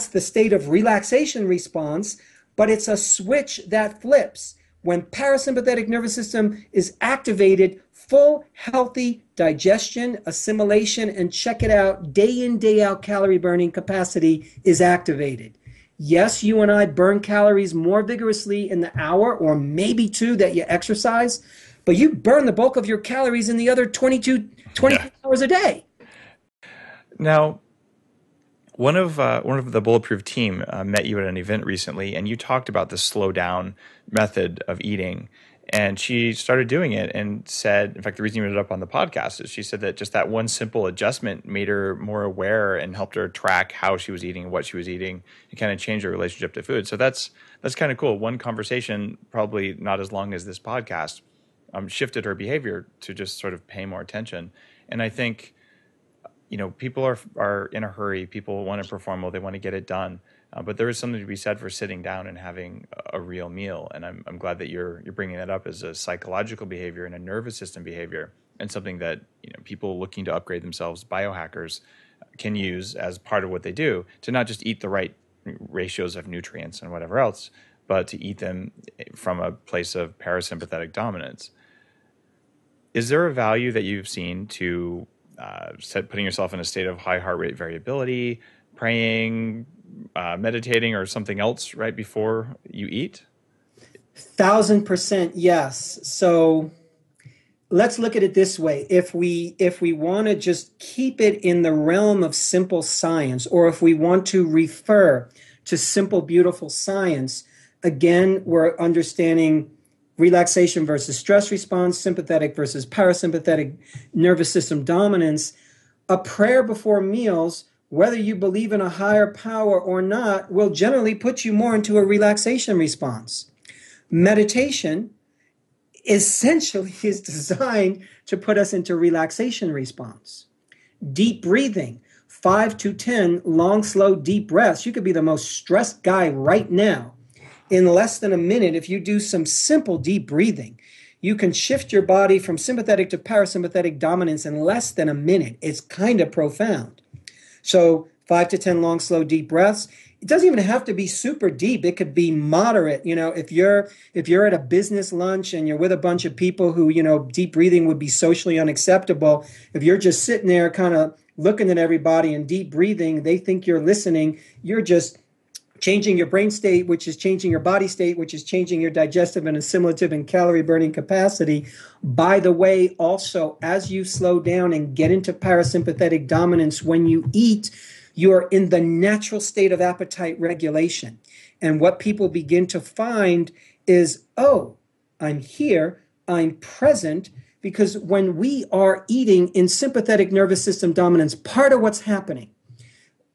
the state of relaxation response, but it's a switch that flips. When parasympathetic nervous system is activated, full, healthy digestion, assimilation, and check it out, day in, day out calorie burning capacity is activated. Yes, you and I burn calories more vigorously in the hour or maybe two that you exercise, but you burn the bulk of your calories in the other 22 hours a day. Now, one of the Bulletproof team met you at an event recently, and you talked about the slow down method of eating. And she started doing it and said, in fact, the reason you ended up on the podcast is she said that just that one simple adjustment made her more aware and helped her track how she was eating, what she was eating, and kind of change her relationship to food. So that's kind of cool. One conversation, probably not as long as this podcast, shifted her behavior to just sort of pay more attention. And I think, people are in a hurry. People want to perform well. They want to get it done. But there is something to be said for sitting down and having a real meal. And I'm glad that you're bringing that up as a psychological behavior and a nervous system behavior, and something that people looking to upgrade themselves, biohackers, can use as part of what they do, to not just eat the right ratios of nutrients and whatever else, but to eat them from a place of parasympathetic dominance. Is there a value that you've seen to putting yourself in a state of high heart rate variability, praying, meditating, or something else right before you eat? 1,000% yes. So let's look at it this way. If we want to just keep it in the realm of simple science, or if we want to refer to simple, beautiful science, again, we're understanding relaxation versus stress response, sympathetic versus parasympathetic nervous system dominance. A prayer before meals, whether you believe in a higher power or not, will generally put you more into a relaxation response. Meditation essentially is designed to put us into relaxation response. Deep breathing, 5 to 10 long, slow, deep breaths. You could be the most stressed guy right now. In less than a minute, if you do some simple deep breathing, you can shift your body from sympathetic to parasympathetic dominance in less than a minute. It's kind of profound. So 5 to 10 long, slow, deep breaths. It doesn't even have to be super deep. It could be moderate. If you're at a business lunch and you're with a bunch of people who, deep breathing would be socially unacceptable. If you're just sitting there kind of looking at everybody and deep breathing, they think you're listening. You're just changing your brain state, which is changing your body state, which is changing your digestive and assimilative and calorie burning capacity. By the way, also, as you slow down and get into parasympathetic dominance, when you eat, you're in the natural state of appetite regulation. And what people begin to find is, oh, I'm here, I'm present, because when we are eating in sympathetic nervous system dominance, part of what's happening,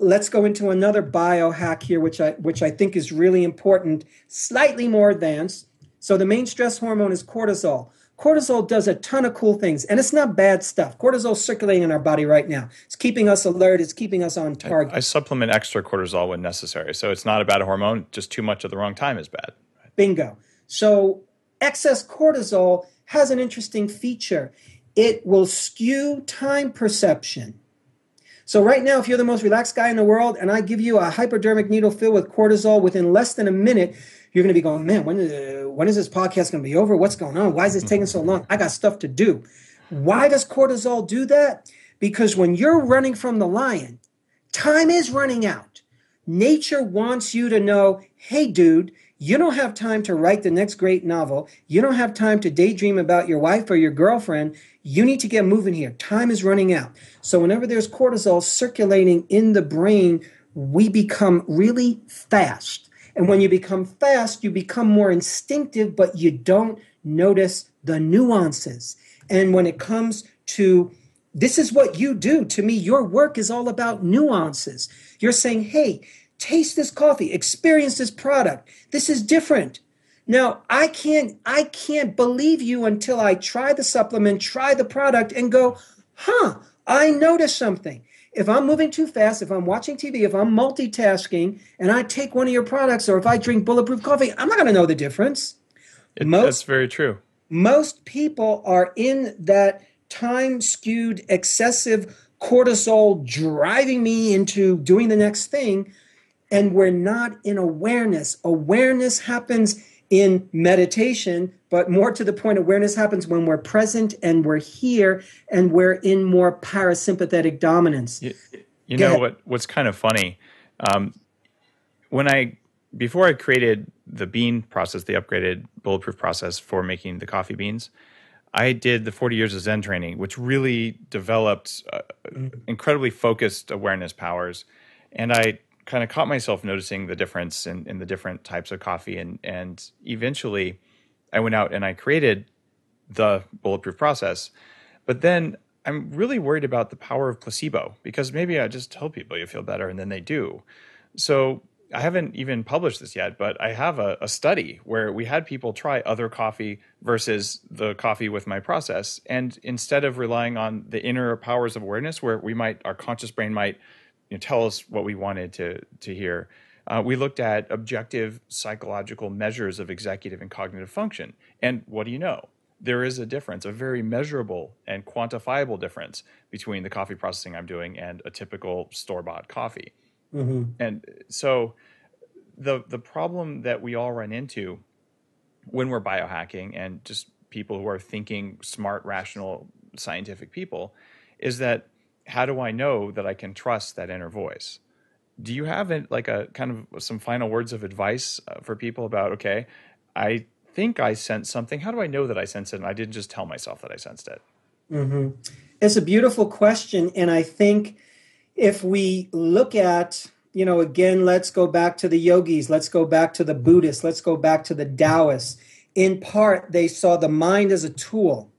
let's go into another biohack here, which I think is really important, slightly more advanced. So the main stress hormone is cortisol. Cortisol does a ton of cool things, and it's not bad stuff. Cortisol is circulating in our body right now. It's keeping us alert. It's keeping us on target. I supplement extra cortisol when necessary. So it's not a bad hormone. Just too much at the wrong time is bad. Bingo. So excess cortisol has an interesting feature. It will skew time perception. So right now, if you're the most relaxed guy in the world and I give you a hypodermic needle filled with cortisol within less than a minute, you're going to be going, man, when is this podcast going to be over? What's going on? Why is this taking so long? I got stuff to do. Why does cortisol do that? Because when you're running from the lion, time is running out. Nature wants you to know, hey, dude, you don't have time to write the next great novel. You don't have time to daydream about your wife or your girlfriend. You need to get moving here. Time is running out. So whenever there's cortisol circulating in the brain, we become really fast. And when you become fast, you become more instinctive, but you don't notice the nuances. And when it comes to, this is what you do. To me, your work is all about nuances. You're saying, hey, taste this coffee, experience this product. This is different. Now, I can't believe you until I try the supplement, try the product, and go, I noticed something. If I'm moving too fast, if I'm watching TV, if I'm multitasking, and I take one of your products, or if I drink Bulletproof coffee, I'm not going to know the difference. That's very true. Most people are in that time-skewed, excessive cortisol driving me into doing the next thing, and we're not in awareness. Awareness happens in meditation, but more to the point, awareness happens when we're present and we're here and we're in more parasympathetic dominance. You know what's kind of funny? Before I created the bean process, the upgraded Bulletproof process for making the coffee beans, I did the 40 years of Zen training, which really developed incredibly focused awareness powers. And I kind of caught myself noticing the difference in the different types of coffee. And eventually I went out and I created the Bulletproof process. But then I'm really worried about the power of placebo, because maybe I just tell people you feel better and then they do. So I haven't even published this yet, but I have a study where we had people try other coffee versus the coffee with my process. And instead of relying on the inner powers of awareness, where our conscious brain might tell us what we wanted to hear, we looked at objective psychological measures of executive and cognitive function. And what do you know? There is a difference, a very measurable and quantifiable difference between the coffee processing I'm doing and a typical store-bought coffee. Mm-hmm. And so the problem that we all run into when we're biohacking, and just people who are thinking smart, rational, scientific people, is that how do I know that I can trust that inner voice? Do you have a kind of some final words of advice for people about, okay, I think I sense something. How do I know that I sense it and I didn't just tell myself that I sensed it? Mm-hmm. It's a beautiful question. And I think if we look at, again, let's go back to the yogis, let's go back to the Buddhists, let's go back to the Taoists. In part, they saw the mind as a tool.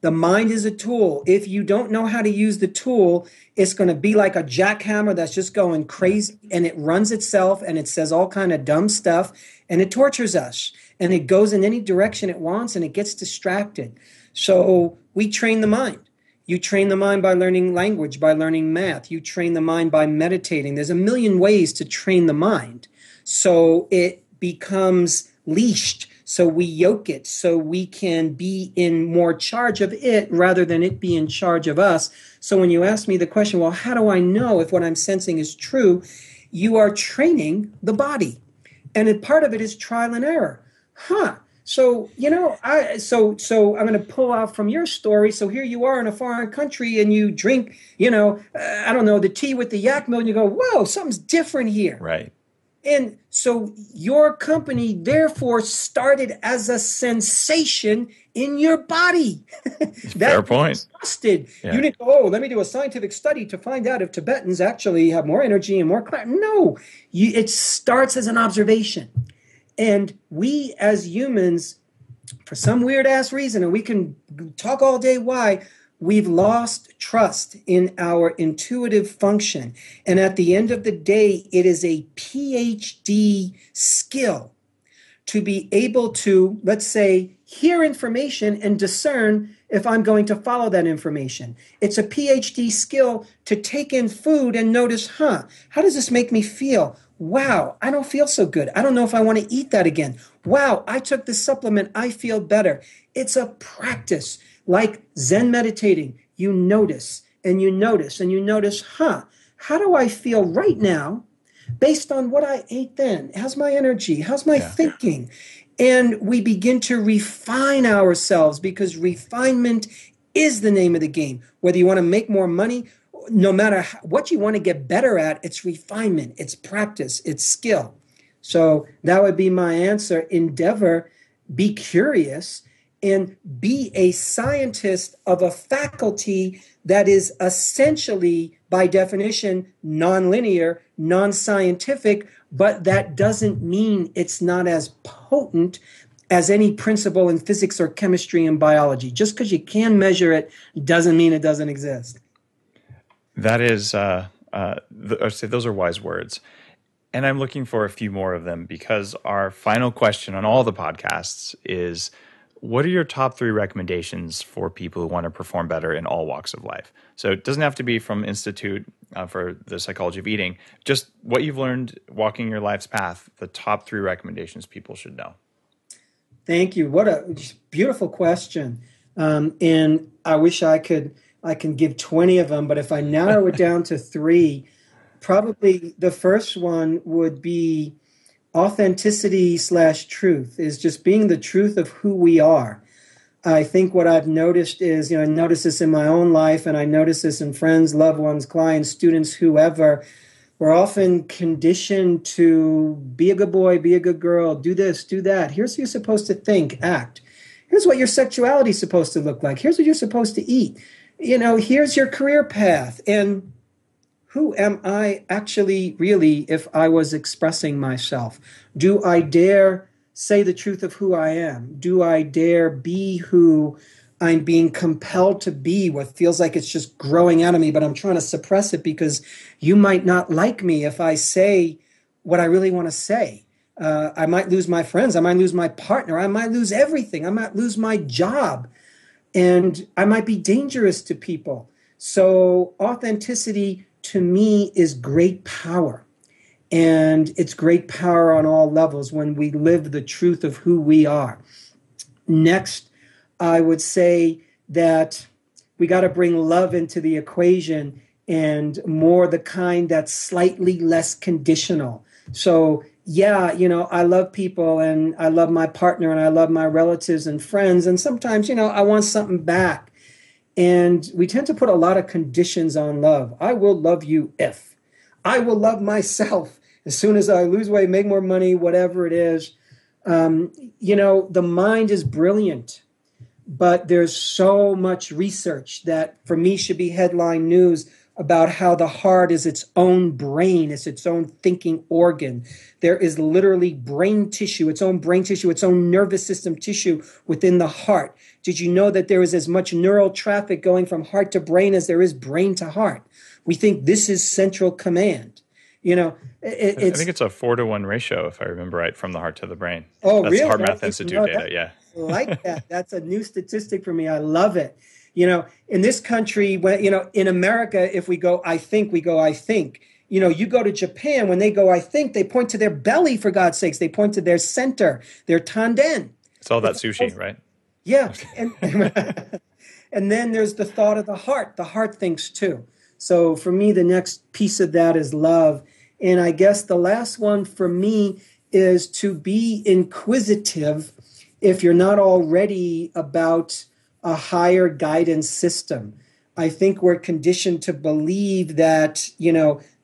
The mind is a tool. If you don't know how to use the tool, it's going to be like a jackhammer that's just going crazy, and it runs itself and it says all kind of dumb stuff and it tortures us and it goes in any direction it wants and it gets distracted. So we train the mind. You train the mind by learning language, by learning math. You train the mind by meditating. There's a million ways to train the mind. So it becomes leashed. So we yoke it so we can be in more charge of it rather than it be in charge of us. So when you ask me the question, well, how do I know if what I'm sensing is true? You are training the body. And part of it is trial and error. So, so I'm going to pull out from your story. So here you are in a foreign country and you drink, the tea with the yak milk and you go, whoa, something's different here. Right. And so your company therefore started as a sensation in your body. Fair point. Trusted. Yeah. You didn't go, oh, let me do a scientific study to find out if Tibetans actually have more energy and more clarity. No, it starts as an observation. And we as humans, for some weird ass reason, and we can talk all day why, we've lost trust in our intuitive function. And at the end of the day, it is a PhD skill to be able to, let's say, hear information and discern if I'm going to follow that information. It's a PhD skill to take in food and notice, how does this make me feel? Wow, I don't feel so good. I don't know if I want to eat that again. Wow, I took this supplement. I feel better. It's a practice. Like Zen meditating, you notice and you notice and you notice, how do I feel right now based on what I ate then? How's my energy? How's my thinking? And we begin to refine ourselves, because refinement is the name of the game. Whether you want to make more money, no matter what you want to get better at, it's refinement, it's practice, it's skill. So that would be my answer. Endeavor, be curious, and be a scientist of a faculty that is essentially, by definition, nonlinear, non-scientific, but that doesn't mean it's not as potent as any principle in physics or chemistry and biology. Just because you can measure it doesn't mean it doesn't exist. That is, I'd say those are wise words. And I'm looking for a few more of them, because our final question on all the podcasts is, what are your top 3 recommendations for people who want to perform better in all walks of life? So it doesn't have to be from Institute for the Psychology of Eating, just what you've learned walking your life's path, the top 3 recommendations people should know. Thank you. What a beautiful question. And I wish I can give 20 of them, but if I narrow it down to 3, probably the first one would be authenticity/truth, is just being the truth of who we are. I think what I've noticed is, I notice this in my own life, and I notice this in friends, loved ones, clients, students, whoever. We're often conditioned to be a good boy, be a good girl, do this, do that. Here's what you're supposed to think, act. Here's what your sexuality is supposed to look like. Here's what you're supposed to eat. Here's your career path. And who am I actually really if I was expressing myself? Do I dare say the truth of who I am? Do I dare be who I'm being compelled to be, what feels like it's just growing out of me, but I'm trying to suppress it because you might not like me if I say what I really want to say? I might lose my friends. I might lose my partner. I might lose everything. I might lose my job. And I might be dangerous to people. So authenticity, to me, is great power. And it's great power on all levels when we live the truth of who we are. Next, I would say that we got to bring love into the equation, and more the kind that's slightly less conditional. So, I love people, and I love my partner, and I love my relatives and friends. And sometimes, I want something back. And we tend to put a lot of conditions on love. I will love you if. I will love myself as soon as I lose weight, make more money, whatever it is. The mind is brilliant, but there's so much research that for me should be headline news about how the heart is its own brain, it's its own thinking organ. There is literally brain tissue, its own nervous system tissue within the heart. Did you know that there is as much neural traffic going from heart to brain as there is brain to heart? We think this is central command. I think it's a 4-to-1 ratio, if I remember right, from the heart to the brain. Oh, That's really? Heart Math Institute data, yeah. I like that. That's a new statistic for me. I love it. In this country, when, in America, if we go, I think, we go, I think. You go to Japan, when they go, I think, they point to their belly, for God's sakes. They point to their center, their tanden. It's all that sushi, right? Yeah. And, and then there's the thought of the heart. The heart thinks too. So for me, the next piece of that is love. And I guess the last one for me is to be inquisitive if you're not already about a higher guidance system. I think we're conditioned to believe that,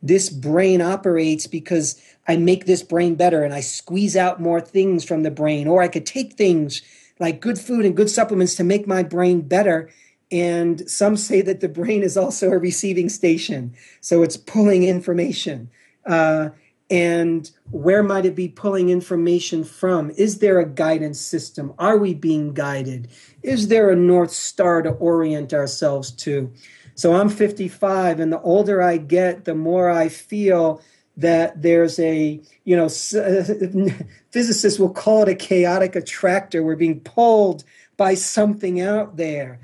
this brain operates because I make this brain better and I squeeze out more things from the brain, or I could take things like good food and good supplements to make my brain better. And some say that the brain is also a receiving station. So it's pulling information. And where might it be pulling information from? Is there a guidance system? Are we being guided? Is there a North Star to orient ourselves to? So I'm 55, and the older I get, the more I feel that there's a, physicists will call it a chaotic attractor. We're being pulled by something out there.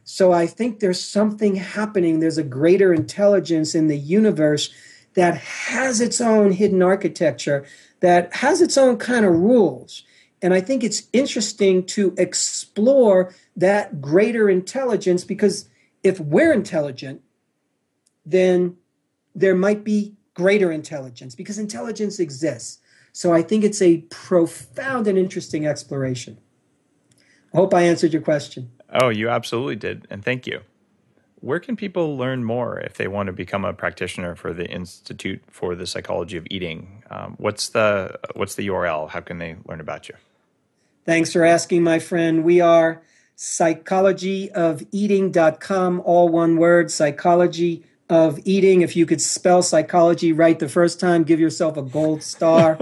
So I think there's something happening. There's a greater intelligence in the universe that has its own hidden architecture, that has its own kind of rules. And I think it's interesting to explore that greater intelligence, because if we're intelligent, then there might be greater intelligence, because intelligence exists. So I think it's a profound and interesting exploration. I hope I answered your question. Oh, you absolutely did. And thank you. Where can people learn more if they want to become a practitioner for the Institute for the Psychology of Eating? What's the URL? How can they learn about you? Thanks for asking, my friend. We are psychologyofeating.com, all one word, Psychology of Eating. If you could spell psychology right the first time, give yourself a gold star.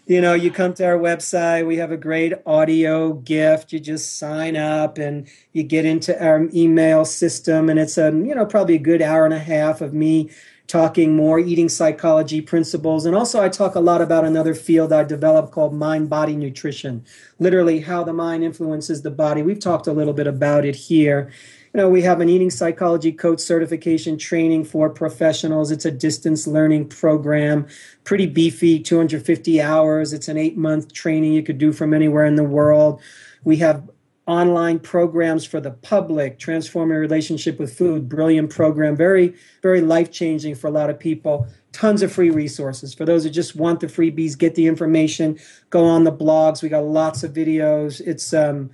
You come to our website, we have a great audio gift. You just sign up and you get into our email system. And it's probably a good hour and a half of me talking more eating psychology principles. And also I talk a lot about another field I developed called mind-body nutrition, literally how the mind influences the body. We've talked a little bit about it here. We have an eating psychology coach certification training for professionals. It's a distance learning program, pretty beefy, 250 hours. It's an 8-month training you could do from anywhere in the world. We have online programs for the public, Transforming Relationship with Food, brilliant program, very, very life-changing for a lot of people. Tons of free resources. For those who just want the freebies, get the information, go on the blogs. We got lots of videos. It's the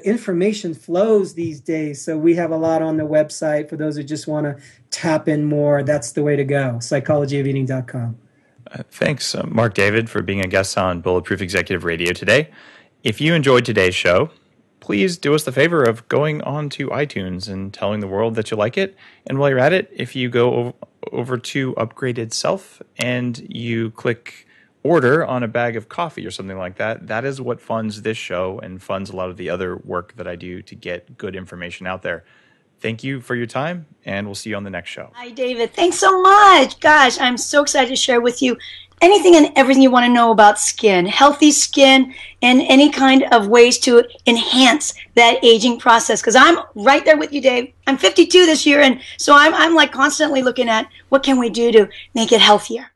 information flows these days. So we have a lot on the website for those who just want to tap in more. That's the way to go, psychologyofeating.com. Thanks, Marc David, for being a guest on Bulletproof Executive Radio today. If you enjoyed today's show, please do us the favor of going on to iTunes and telling the world that you like it. And while you're at it, if you go over to Upgraded Self and you click order on a bag of coffee or something like that, that is what funds this show and funds a lot of the other work that I do to get good information out there. Thank you for your time, and we'll see you on the next show. Hi, David. Thanks so much. Gosh, I'm so excited to share with you anything and everything you want to know about skin, healthy skin, and any kind of ways to enhance that aging process. Because I'm right there with you, Dave. I'm 52 this year, and so I'm like constantly looking at what can we do to make it healthier.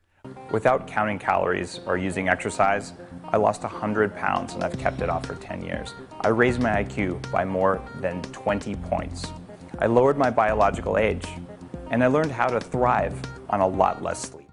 Without counting calories or using exercise, I lost 100 pounds and I've kept it off for 10 years. I raised my IQ by more than 20 points. I lowered my biological age, and I learned how to thrive on a lot less sleep.